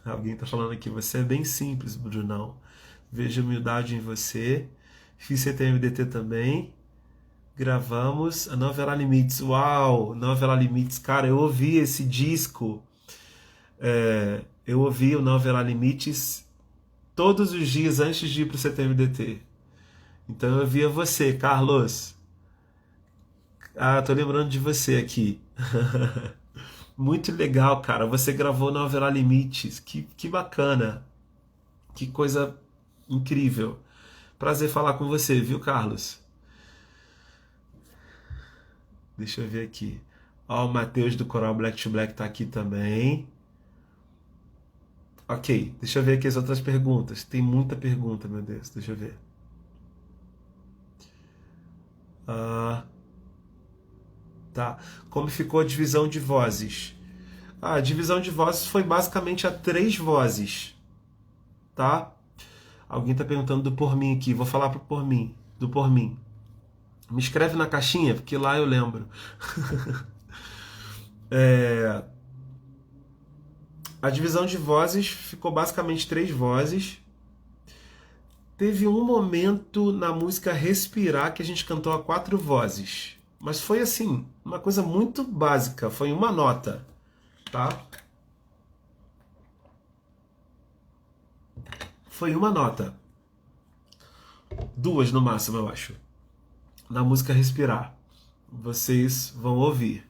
Alguém está falando aqui, você é bem simples, Brunão. Vejo humildade em você. Fiz CTMDT também. Gravamos a Não Haverá Limites. Uau! Não Haverá Limites. Cara, eu ouvi esse disco. Eu ouvi o Não Haverá Limites todos os dias antes de ir para o CTMDT. Então eu via você, Carlos. Tô lembrando de você aqui. Muito legal, cara. Você gravou Não Haverá Limites. Que bacana. Que coisa incrível. Prazer falar com você, viu, Carlos? Deixa eu ver aqui. Ó, o Matheus do Coral Black to Black tá aqui também. Ok, deixa eu ver aqui as outras perguntas. Tem muita pergunta, meu Deus. Deixa eu ver. Tá. Como ficou a divisão de vozes? A divisão de vozes foi basicamente a 3 vozes. Tá? Alguém tá perguntando do Por Mim aqui. Vou falar do Por Mim. Me escreve na caixinha, porque lá eu lembro. A divisão de vozes ficou basicamente 3 vozes. Teve um momento na música Respirar que a gente cantou a 4 vozes. Mas foi assim, uma coisa muito básica. Foi uma nota, tá? Foi uma nota. 2 no máximo, eu acho. Na música Respirar. Vocês vão ouvir.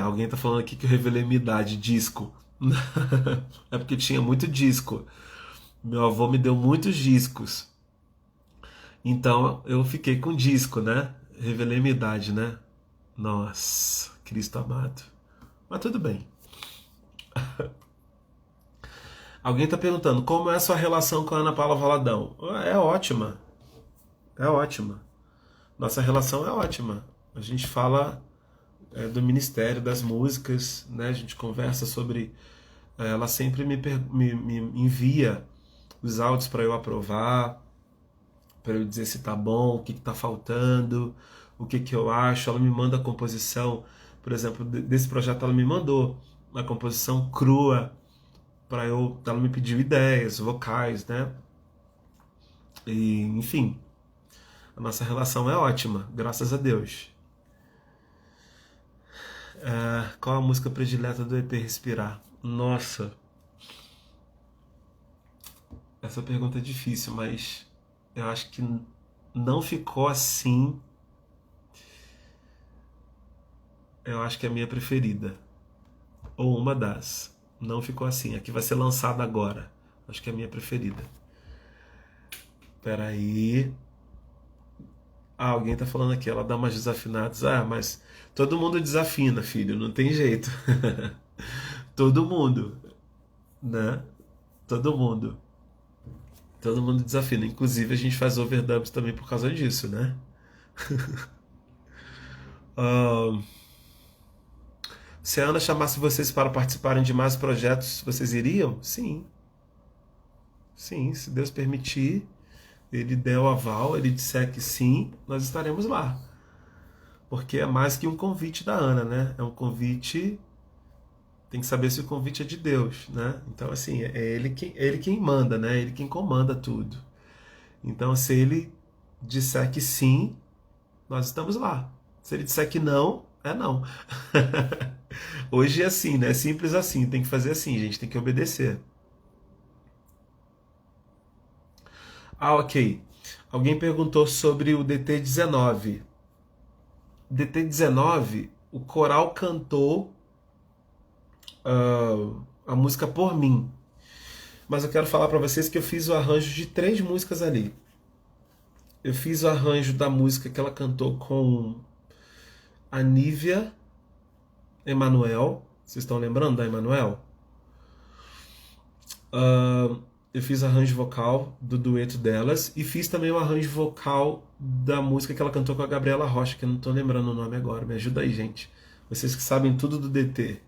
Alguém tá falando aqui que eu revelei minha idade, disco. É porque tinha muito disco. Meu avô me deu muitos discos. Então eu fiquei com disco, né? Revelei minha idade, né? Nossa, Cristo amado. Mas tudo bem. Alguém tá perguntando, como é a sua relação com a Ana Paula Valadão? É ótima. É ótima. Nossa relação é ótima. A gente fala do Ministério das Músicas, né? A gente conversa sobre... Ela sempre me envia os áudios para eu aprovar, para eu dizer se tá bom, o que tá faltando, o que eu acho. Ela me manda a composição, por exemplo, desse projeto ela me mandou uma composição crua, ela me pediu ideias, vocais, né? E, enfim, a nossa relação é ótima, graças a Deus. Qual a música predileta do EP Respirar? Nossa, essa pergunta é difícil, mas eu acho que não ficou assim. Eu acho que é a minha preferida, ou uma das. Não ficou assim, a que vai ser lançada agora. Acho que é a minha preferida. Peraí. Alguém tá falando aqui, ela dá umas desafinadas. Mas todo mundo desafina, filho, não tem jeito. Todo mundo, né? Todo mundo desafina. Inclusive a gente faz overdubs também por causa disso, né? Se a Ana chamasse vocês para participarem de mais projetos, vocês iriam? Sim. Sim, se Deus permitir, Ele der o aval, Ele disser que sim, nós estaremos lá. Porque é mais que um convite da Ana, né? É um convite tem que saber se o convite é de Deus, né? Então, assim, é ele quem manda, né? Ele quem comanda tudo. Então, se ele disser que sim, nós estamos lá. Se ele disser que não, é não. Hoje é assim, né? É simples assim. Tem que fazer assim, gente. Tem que obedecer. Ah, ok. Alguém perguntou sobre o DT19. DT19, o coral cantou a música Por Mim. Mas eu quero falar para vocês que eu fiz o arranjo de 3 músicas ali. Eu fiz o arranjo da música que ela cantou com a Nívia Emanuel. Vocês estão lembrando da Emanuel? Eu fiz arranjo vocal do dueto delas e fiz também o arranjo vocal da música que ela cantou com a Gabriela Rocha, que eu não estou lembrando o nome agora. Me ajuda aí, gente. Vocês que sabem tudo do DT.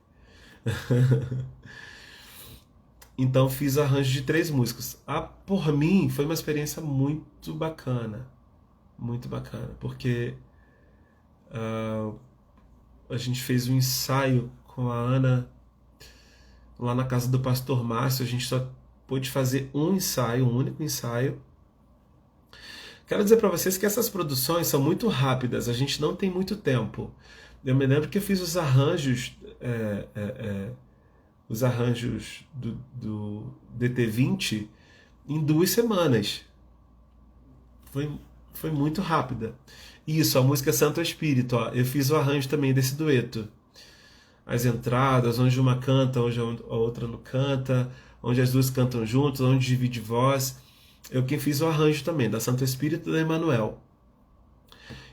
Então fiz arranjo de 3 músicas. Por Mim foi uma experiência muito bacana. Muito bacana. Porque a gente fez um ensaio com a Ana lá na casa do pastor Márcio. A gente só pôde fazer um ensaio, um único ensaio. Quero dizer para vocês que essas produções são muito rápidas. A gente não tem muito tempo. Eu me lembro que eu fiz os arranjos do DT20 em 2 semanas. Foi muito rápida. Isso, a música Santo Espírito. Ó, eu fiz o arranjo também desse dueto. As entradas, onde uma canta, onde a outra não canta, onde as duas cantam juntas, onde divide voz. Eu quem fiz o arranjo também, da Santo Espírito e da Emanuel.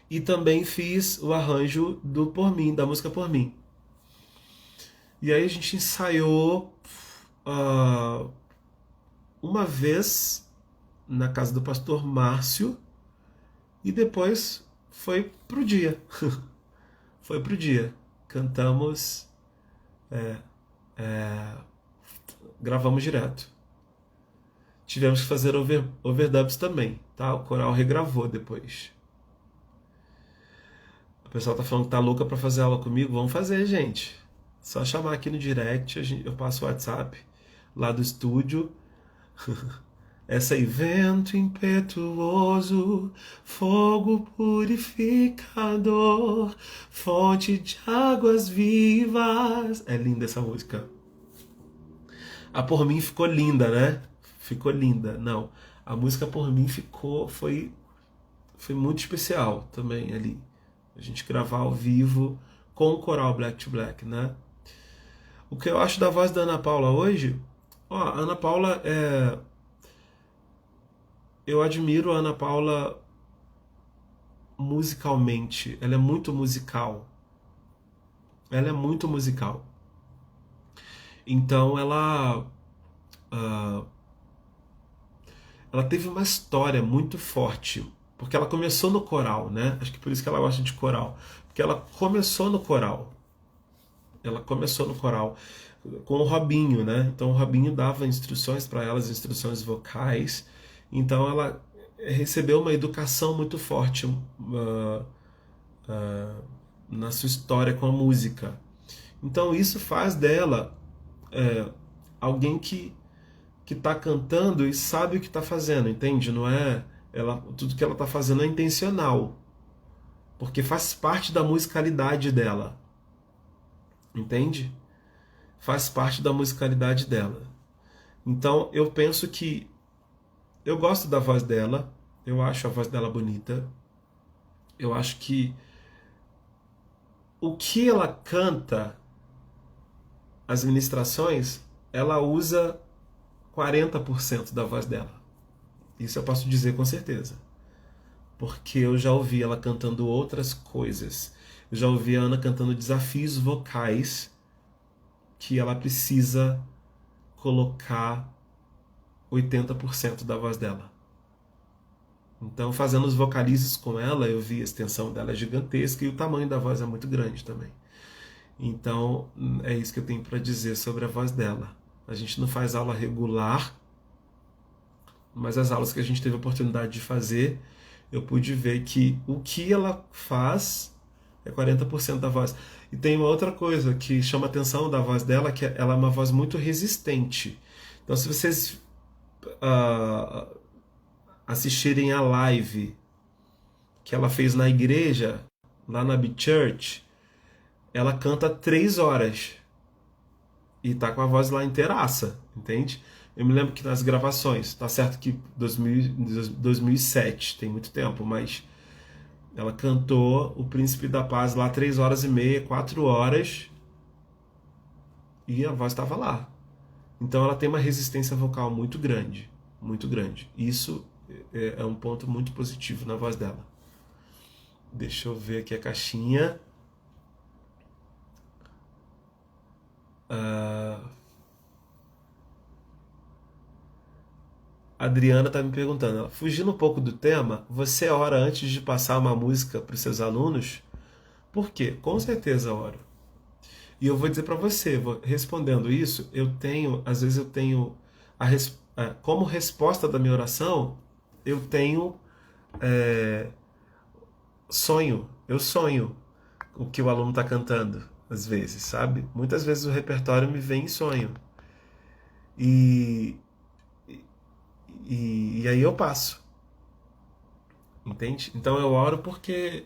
E também fiz o arranjo do Por Mim, da música Por Mim. E aí a gente ensaiou uma vez na casa do pastor Márcio e depois foi pro dia. Foi pro dia. Cantamos, gravamos direto. Tivemos que fazer overdubs também, tá? O coral regravou depois. O pessoal tá falando que tá louca pra fazer aula comigo. Vamos fazer, gente. Só chamar aqui no direct, eu passo o WhatsApp lá do estúdio. Essa aí, vento impetuoso, fogo purificador, fonte de águas vivas. É linda essa música. A Por Mim ficou linda, né? Ficou linda. Não, a música Por Mim foi muito especial também ali. A gente gravar ao vivo com o coral Black to Black, né? O que eu acho da voz da Ana Paula hoje, a Ana Paula eu admiro a Ana Paula musicalmente. Ela é muito musical. Ela é muito musical. Então ela teve uma história muito forte, porque ela começou no coral, né? Acho que por isso que ela gosta de coral, porque ela começou no coral. Ela começou no coral com o Robinho, né? Então o Robinho dava instruções para ela, as instruções vocais. Então ela recebeu uma educação muito forte na sua história com a música. Então isso faz dela alguém que está cantando e sabe o que está fazendo, entende? Não é tudo que ela está fazendo é intencional, porque faz parte da musicalidade dela, entende? Faz parte da musicalidade dela. Então eu penso que eu gosto da voz dela, eu acho a voz dela bonita, eu acho que o que ela canta, as ministrações, ela usa 40% da voz dela. Isso eu posso dizer com certeza. Porque eu já ouvi ela cantando outras coisas. Eu já ouvi a Ana cantando desafios vocais que ela precisa colocar 80% da voz dela. Então, fazendo os vocalizes com ela, eu vi a extensão dela é gigantesca e o tamanho da voz é muito grande também. Então, é isso que eu tenho para dizer sobre a voz dela. A gente não faz aula regular, mas as aulas que a gente teve a oportunidade de fazer, eu pude ver que o que ela faz É 40% da voz. E tem uma outra coisa que chama a atenção da voz dela, que ela é uma voz muito resistente. Então, se vocês ah, assistirem a live que ela fez na igreja, lá na Big Church, ela canta 3 horas e tá com a voz lá inteiraça, entende? Eu me lembro que nas gravações, tá certo que 2007, tem muito tempo, mas ela cantou O Príncipe da Paz lá 3 horas e meia, 4 horas, e a voz estava lá. Então ela tem uma resistência vocal muito grande, muito grande. Isso é um ponto muito positivo na voz dela. Deixa eu ver aqui a caixinha. A Adriana está me perguntando, fugindo um pouco do tema, você ora antes de passar uma música para os seus alunos? Por quê? Com certeza oro. E eu vou dizer para você, respondendo isso, às vezes eu tenho, como resposta da minha oração, eu tenho sonho. Eu sonho o que o aluno está cantando, às vezes, sabe? Muitas vezes o repertório me vem em sonho. E aí eu passo. Entende? Então eu oro porque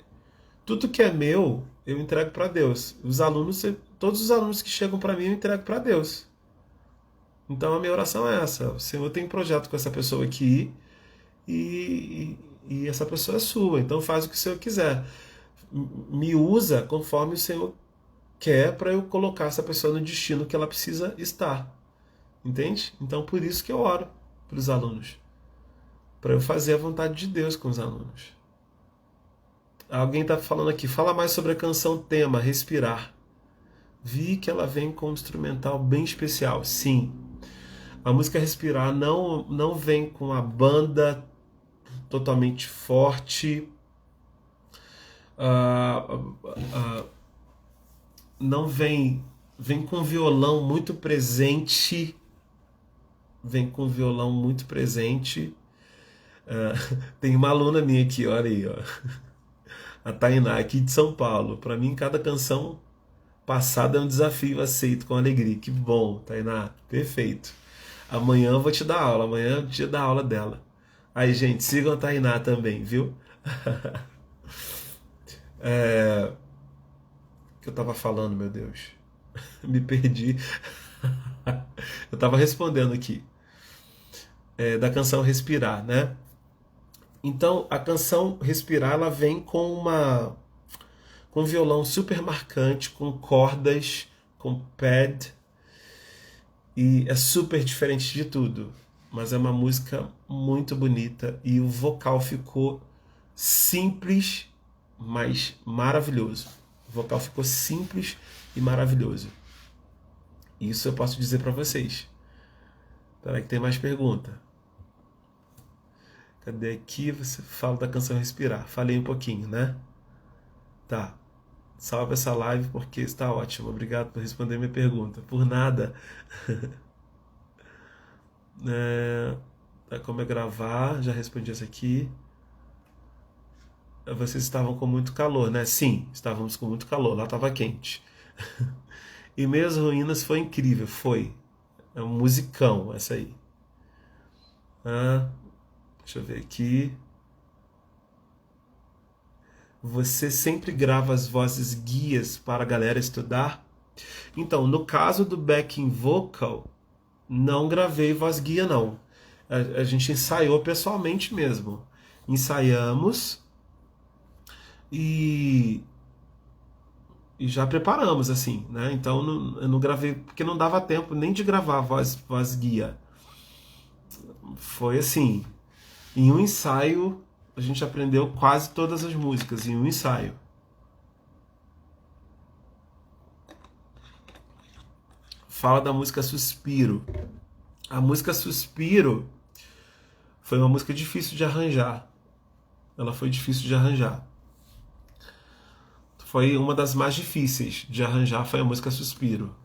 tudo que é meu, eu entrego para Deus. Todos os alunos que chegam para mim, eu entrego para Deus. Então a minha oração é essa: Senhor, eu tenho um projeto com essa pessoa aqui e essa pessoa é sua, então faz o que o Senhor quiser. Me usa conforme o Senhor quer para eu colocar essa pessoa no destino que ela precisa estar. Entende? Então por isso que eu oro para os alunos, para eu fazer a vontade de Deus com os alunos. Alguém está falando aqui, fala mais sobre a canção tema, Respirar. Vi que ela vem com um instrumental bem especial. Sim, a música Respirar não vem com a banda totalmente forte, não vem com violão muito presente, tem uma aluna minha aqui, olha aí, ó. A Tainá, aqui de São Paulo. Para mim, cada canção passada é um desafio aceito com alegria. Que bom, Tainá, perfeito. Amanhã eu vou te dar aula, amanhã é o dia da aula dela. Aí, gente, sigam a Tainá também, viu? O que eu tava falando, meu Deus? Me perdi. Eu tava respondendo aqui. Da canção Respirar, né? Então, a canção Respirar, ela vem com um violão super marcante, com cordas, com pad, e é super diferente de tudo, mas é uma música muito bonita e o vocal ficou simples, mas maravilhoso. O vocal ficou simples e maravilhoso. Isso eu posso dizer para vocês. Espera aí que tem mais pergunta. Cadê aqui? Você fala da canção Respirar. Falei um pouquinho, né? Tá. Salve essa live porque está ótimo. Obrigado por responder minha pergunta. Por nada. Como é gravar? Já respondi essa aqui. Vocês estavam com muito calor, né? Sim, estávamos com muito calor. Lá estava quente. E Meias Ruínas foi incrível. Foi. É um musicão essa aí. Deixa eu ver aqui. Você sempre grava as vozes guias para a galera estudar? Então, no caso do backing vocal, não gravei voz guia, não. A gente ensaiou pessoalmente mesmo. Ensaiamos e já preparamos, assim, né? Então, eu não gravei, porque não dava tempo nem de gravar voz guia. Foi assim, em um ensaio, a gente aprendeu quase todas as músicas, em um ensaio. Fala da música Suspiro. A música Suspiro foi uma música difícil de arranjar. Ela foi difícil de arranjar. Foi uma das mais difíceis de arranjar, foi a música Suspiro.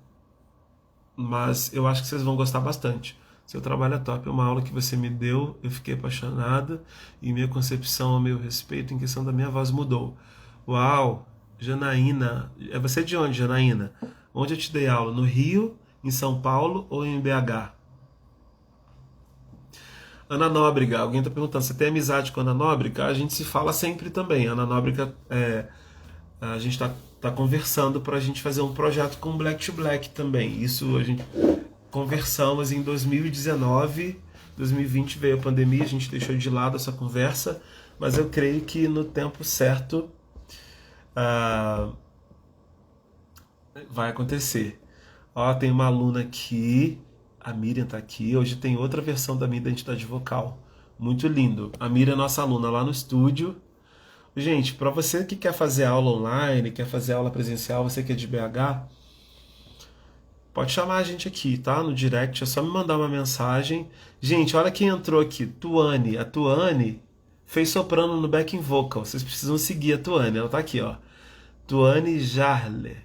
Mas eu acho que vocês vão gostar bastante. Seu trabalho é top, é uma aula que você me deu, eu fiquei apaixonada e minha concepção ao meu respeito em questão da minha voz mudou. Uau! Janaína. É você de onde, Janaína? Onde eu te dei aula? No Rio, em São Paulo ou em BH? Ana Nóbrega, alguém está perguntando, você tem amizade com a Ana Nóbrega? A gente se fala sempre também. A Ana Nóbrega, a gente tá conversando para a gente fazer um projeto com Black to Black também. Isso a gente conversamos em 2019, 2020 veio a pandemia, a gente deixou de lado essa conversa, mas eu creio que no tempo certo ah, vai acontecer. Ó, tem uma aluna aqui, a Miriam tá aqui. Hoje tem outra versão da minha identidade vocal. Muito lindo. A Miriam é nossa aluna lá no estúdio. Gente, para você que quer fazer aula online, quer fazer aula presencial, você que é de BH, pode chamar a gente aqui, tá? No direct, é só me mandar uma mensagem. Gente, olha quem entrou aqui, Tuane. A Tuane fez soprano no backing vocal. Vocês precisam seguir a Tuane, ela tá aqui, ó. Tuane Jaleb.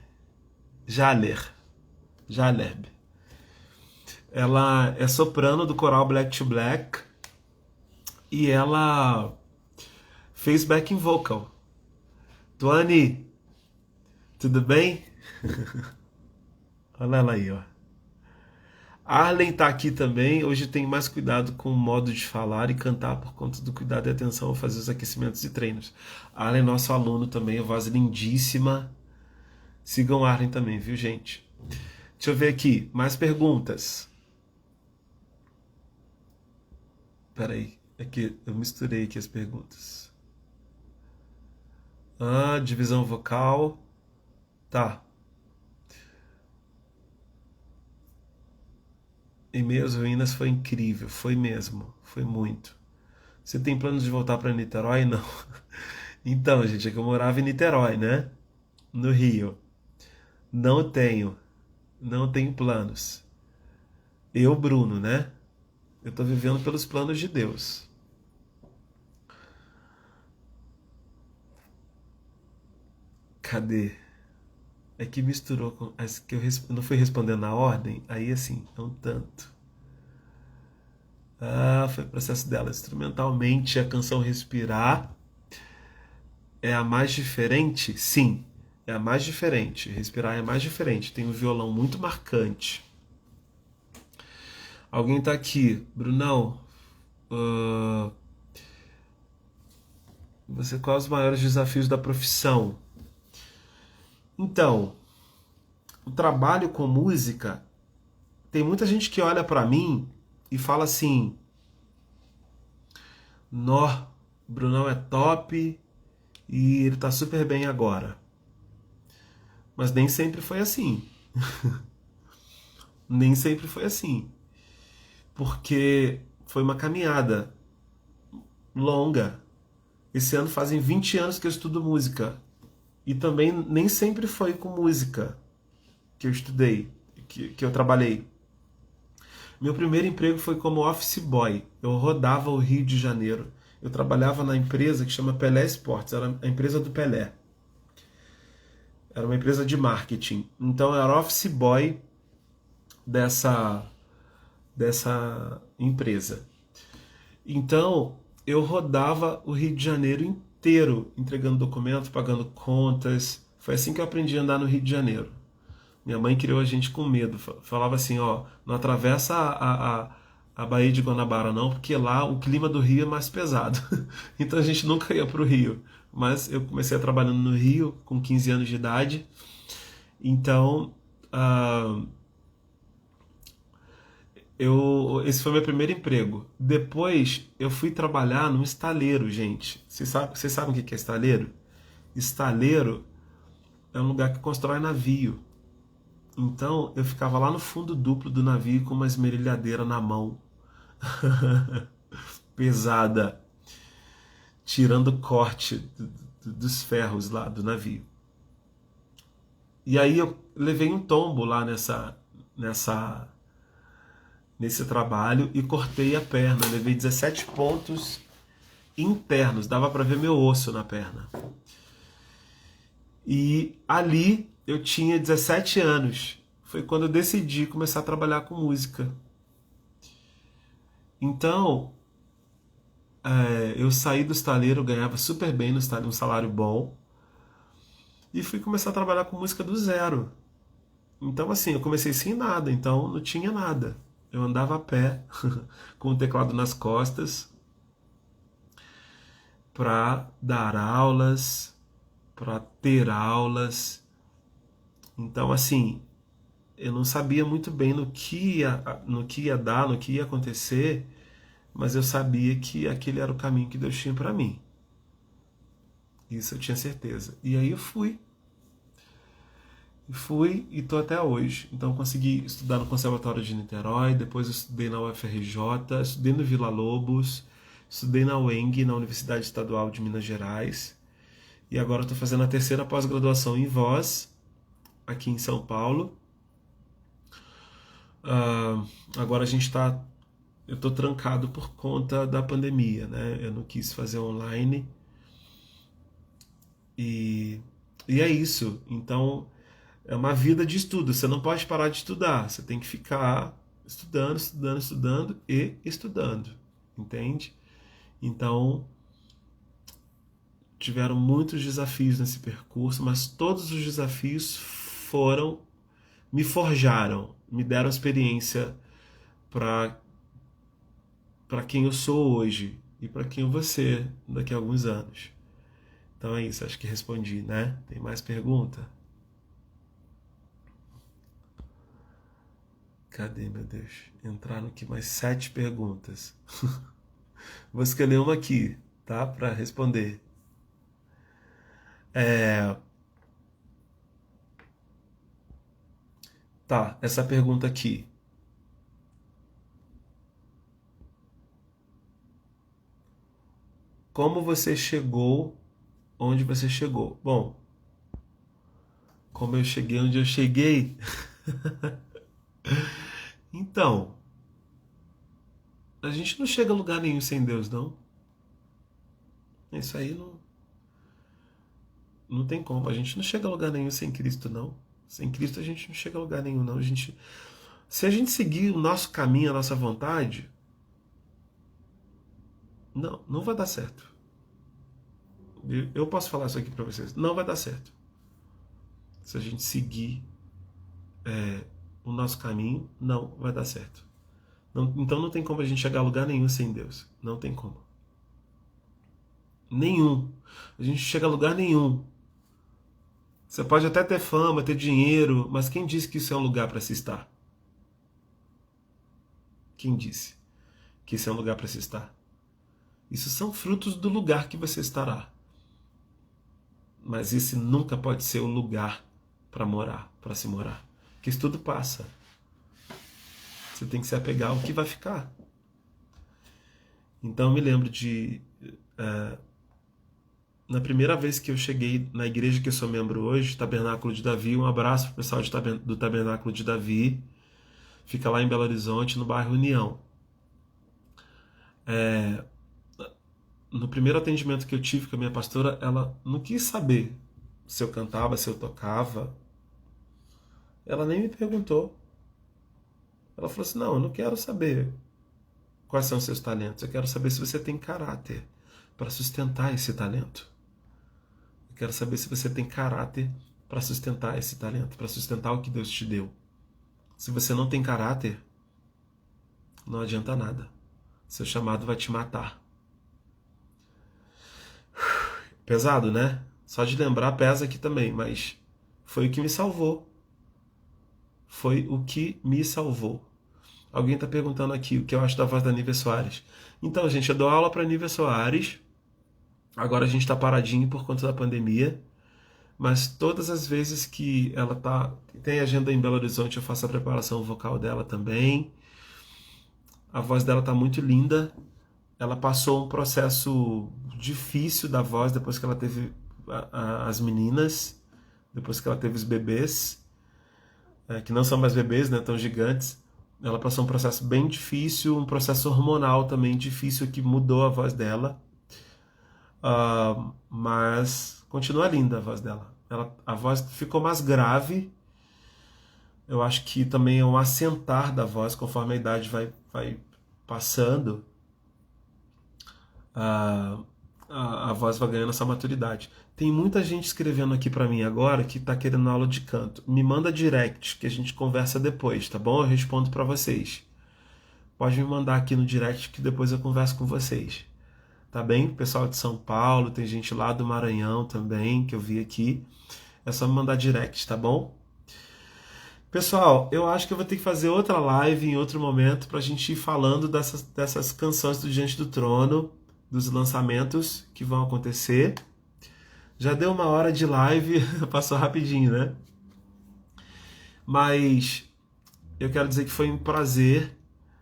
Ela é soprano do coral Black to Black e ela fez backing vocal. Tuane, tudo bem? Olha ela aí, ó. Arlen tá aqui também. Hoje tem mais cuidado com o modo de falar e cantar por conta do cuidado e atenção ao fazer os aquecimentos e treinos. Arlen é nosso aluno também, voz lindíssima. Sigam Arlen também, viu, gente? Deixa eu ver aqui, mais perguntas. Peraí, é que eu misturei aqui as perguntas. Divisão vocal. Tá. Em Meias Ruínas foi incrível, foi mesmo, foi muito. Você tem planos de voltar para Niterói? Não. Então, gente, é que eu morava em Niterói, né? No Rio. Não tenho, não tenho planos. Eu, Bruno, né? Eu tô vivendo pelos planos de Deus. Cadê? É que misturou com as que eu não fui respondendo na ordem, aí assim, é um tanto. Foi o processo dela. Instrumentalmente, a canção Respirar é a mais diferente? Sim, é a mais diferente. Respirar é a mais diferente. Tem um violão muito marcante. Alguém tá aqui, Brunão. Você, quais os maiores desafios da profissão? Então, o trabalho com música, tem muita gente que olha pra mim e fala assim: nó, Brunão é top e ele tá super bem agora. Mas nem sempre foi assim. Nem sempre foi assim. Porque foi uma caminhada longa. Esse ano fazem 20 anos que eu estudo música. E também nem sempre foi com música que eu estudei, que eu trabalhei. Meu primeiro emprego foi como office boy. Eu rodava o Rio de Janeiro. Eu trabalhava na empresa que chama Pelé Esportes, era a empresa do Pelé. Era uma empresa de marketing. Então eu era office boy dessa empresa. Então eu rodava o Rio de Janeiro inteiro, entregando documentos, pagando contas. Foi assim que eu aprendi a andar no Rio de Janeiro. Minha mãe criou a gente com medo. Falava assim, ó, não atravessa a Baía de Guanabara não, porque lá o clima do Rio é mais pesado. Então a gente nunca ia para o Rio. Mas eu comecei trabalhando no Rio com 15 anos de idade. Então, esse foi meu primeiro emprego. Depois eu fui trabalhar num estaleiro, gente. Vocês sabem o que é estaleiro? Estaleiro é um lugar que constrói navio. Então eu ficava lá no fundo duplo do navio com uma esmerilhadeira na mão, pesada, tirando corte dos ferros lá do navio. E aí eu levei um tombo lá nesse trabalho e cortei a perna. Levei 17 pontos internos, dava para ver meu osso na perna. E ali eu tinha 17 anos. Foi quando eu decidi começar a trabalhar com música. Então, eu saí do estaleiro, ganhava super bem no estaleiro, um salário bom. e fui começar a trabalhar com música do zero. Então, assim, eu comecei sem nada, então não tinha nada. Eu andava a pé, com o teclado nas costas, para dar aulas, para ter aulas. Então, assim, eu não sabia muito bem no que ia dar, no que ia acontecer, mas eu sabia que aquele era o caminho que Deus tinha para mim. Isso eu tinha certeza. E aí eu fui. Fui e tô até hoje. Então consegui estudar no Conservatório de Niterói, depois eu estudei na UFRJ, estudei no Vila Lobos, estudei na UENG, na Universidade Estadual de Minas Gerais. E agora estou fazendo a terceira pós-graduação em voz, aqui em São Paulo. Agora a gente está... Eu estou trancado por conta da pandemia, né? Eu não quis fazer online. E é isso. Então... é uma vida de estudo, você não pode parar de estudar, você tem que ficar estudando, estudando, estudando e estudando, entende? Então, tiveram muitos desafios nesse percurso, mas todos os desafios me forjaram, me deram experiência para quem eu sou hoje e para quem eu vou ser daqui a alguns anos. Então é isso, acho que respondi, né? Tem mais pergunta? Cadê, meu Deus? Entraram aqui mais 7 perguntas. Vou escolher uma aqui, tá? Para responder. Tá, essa pergunta aqui. Como você chegou onde você chegou? Bom, como eu cheguei onde eu cheguei? Então, a gente não chega a lugar nenhum sem Deus, não. Isso aí não tem como. A gente não chega a lugar nenhum sem Cristo, não. Sem Cristo a gente não chega a lugar nenhum, não. Se a gente seguir o nosso caminho, a nossa vontade, não vai dar certo. Eu posso falar isso aqui para vocês. Não vai dar certo. Se a gente seguir o nosso caminho, não vai dar certo. Então não tem como a gente chegar a lugar nenhum sem Deus. Não tem como. Nenhum. A gente chega a lugar nenhum. Você pode até ter fama, ter dinheiro, mas quem disse que isso é um lugar para se estar? Quem disse que isso é um lugar para se estar? Isso são frutos do lugar que você estará. Mas esse nunca pode ser o lugar para morar, para se morar. Porque isso tudo passa. Você tem que se apegar ao que vai ficar. Então eu me lembro de... na primeira vez que eu cheguei na igreja que eu sou membro hoje, Tabernáculo de Davi, um abraço para o pessoal do Tabernáculo de Davi. Fica lá em Belo Horizonte, no bairro União. No primeiro atendimento que eu tive com a minha pastora, ela não quis saber se eu cantava, se eu tocava. Ela nem me perguntou. Ela falou assim, não, eu não quero saber quais são os seus talentos. Eu quero saber se você tem caráter para sustentar esse talento. Eu quero saber se você tem caráter para sustentar esse talento, para sustentar o que Deus te deu. Se você não tem caráter, não adianta nada. Seu chamado vai te matar. Pesado, né? Só de lembrar pesa aqui também, mas foi o que me salvou. Foi o que me salvou. Alguém está perguntando aqui o que eu acho da voz da Nívia Soares. Então, gente, eu dou aula para a Nívia Soares. Agora a gente está paradinho por conta da pandemia. Mas todas as vezes que ela tem agenda em Belo Horizonte, eu faço a preparação vocal dela também. A voz dela está muito linda. Ela passou um processo difícil da voz depois que ela teve as meninas, depois que ela teve os bebês, que não são mais bebês, né, tão gigantes. Ela passou um processo bem difícil, um processo hormonal também difícil que mudou a voz dela. Mas continua linda a voz dela. A voz ficou mais grave. Eu acho que também é um assentar da voz conforme a idade vai passando. A voz vai ganhando essa maturidade. Tem muita gente escrevendo aqui para mim agora que tá querendo aula de canto. Me manda direct que a gente conversa depois, tá bom? Eu respondo para vocês. Pode me mandar aqui no direct que depois eu converso com vocês. Tá bem? Pessoal de São Paulo, tem gente lá do Maranhão também que eu vi aqui. É só me mandar direct, tá bom? Pessoal, eu acho que eu vou ter que fazer outra live em outro momento pra gente ir falando dessas canções do Diante do Trono, dos lançamentos que vão acontecer. Já deu 1 hora de live, passou rapidinho, né? Mas eu quero dizer que foi um prazer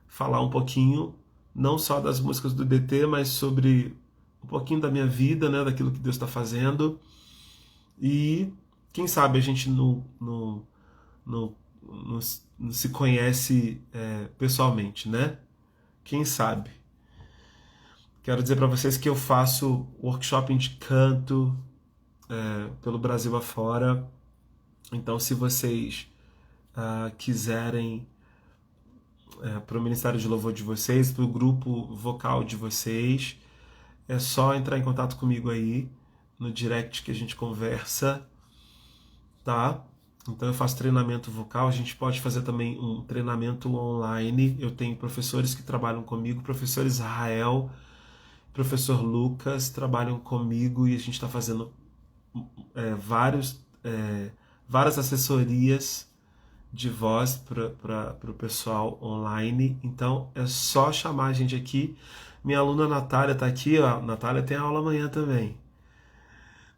falar um pouquinho, não só das músicas do DT, mas sobre um pouquinho da minha vida, né? Daquilo que Deus está fazendo. E quem sabe a gente não se conhece pessoalmente, né? Quem sabe? Quero dizer para vocês que eu faço workshop de canto pelo Brasil afora. Então, se vocês quiserem para o Ministério de Louvor de vocês, para o grupo vocal de vocês, é só entrar em contato comigo aí no direct que a gente conversa, tá? Então eu faço treinamento vocal, a gente pode fazer também um treinamento online. Eu tenho professores que trabalham comigo, professor Israel, professor Lucas, trabalham comigo e a gente está fazendo várias assessorias de voz para o pessoal online. Então é só chamar a gente aqui. Minha aluna Natália está aqui, ó. Natália tem aula amanhã também.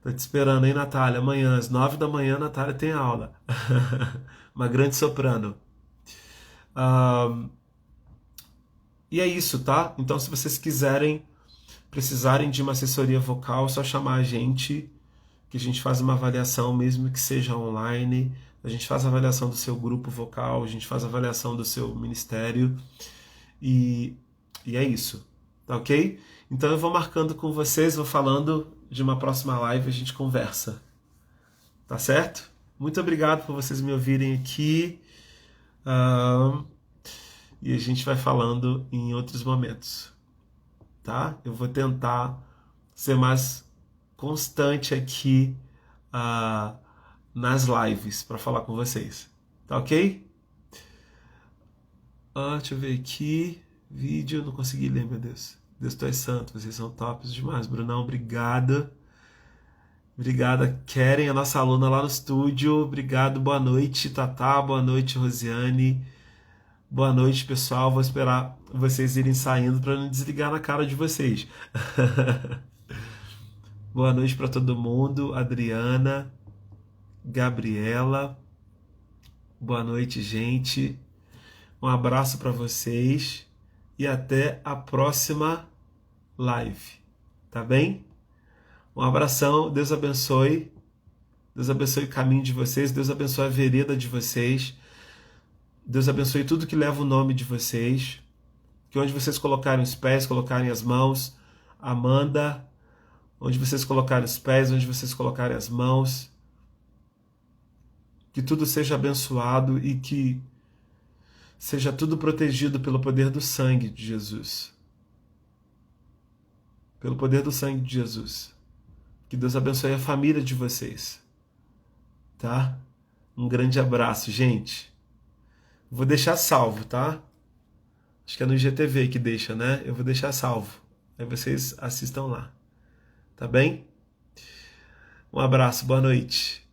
Tô te esperando, hein, Natália? Amanhã, às 9 da manhã, Natália tem aula. Uma grande soprano. E é isso, tá? Então, se vocês precisarem de uma assessoria vocal, é só chamar a gente, que a gente faz uma avaliação, mesmo que seja online. A gente faz a avaliação do seu grupo vocal, a gente faz a avaliação do seu ministério. E é isso, tá ok? Então eu vou marcando com vocês, vou falando de uma próxima live, a gente conversa. Tá certo? Muito obrigado por vocês me ouvirem aqui. E a gente vai falando em outros momentos. Tá? Eu vou tentar ser mais constante aqui nas lives para falar com vocês. Tá ok? Deixa eu ver aqui. Vídeo, não consegui ler, meu Deus. Deus, tu és santo, vocês são tops demais. Brunão, obrigado. Obrigada, Keren, a nossa aluna lá no estúdio. Obrigado, boa noite, Tatá. Boa noite, Rosiane. Boa noite, pessoal. Vou esperar vocês irem saindo para não desligar na cara de vocês. Boa noite para todo mundo. Adriana, Gabriela. Boa noite, gente. Um abraço para vocês e até a próxima live. Tá bem? Um abração. Deus abençoe. Deus abençoe o caminho de vocês. Deus abençoe a vereda de vocês. Deus abençoe tudo que leva o nome de vocês. Que onde vocês colocarem os pés, colocarem as mãos. Amanda, onde vocês colocarem os pés, onde vocês colocarem as mãos. Que tudo seja abençoado e que seja tudo protegido pelo poder do sangue de Jesus. Pelo poder do sangue de Jesus. Que Deus abençoe a família de vocês. Tá? Um grande abraço, gente. Vou deixar salvo, tá? Acho que é no IGTV que deixa, né? Eu vou deixar salvo. Aí vocês assistam lá. Tá bem? Um abraço, boa noite.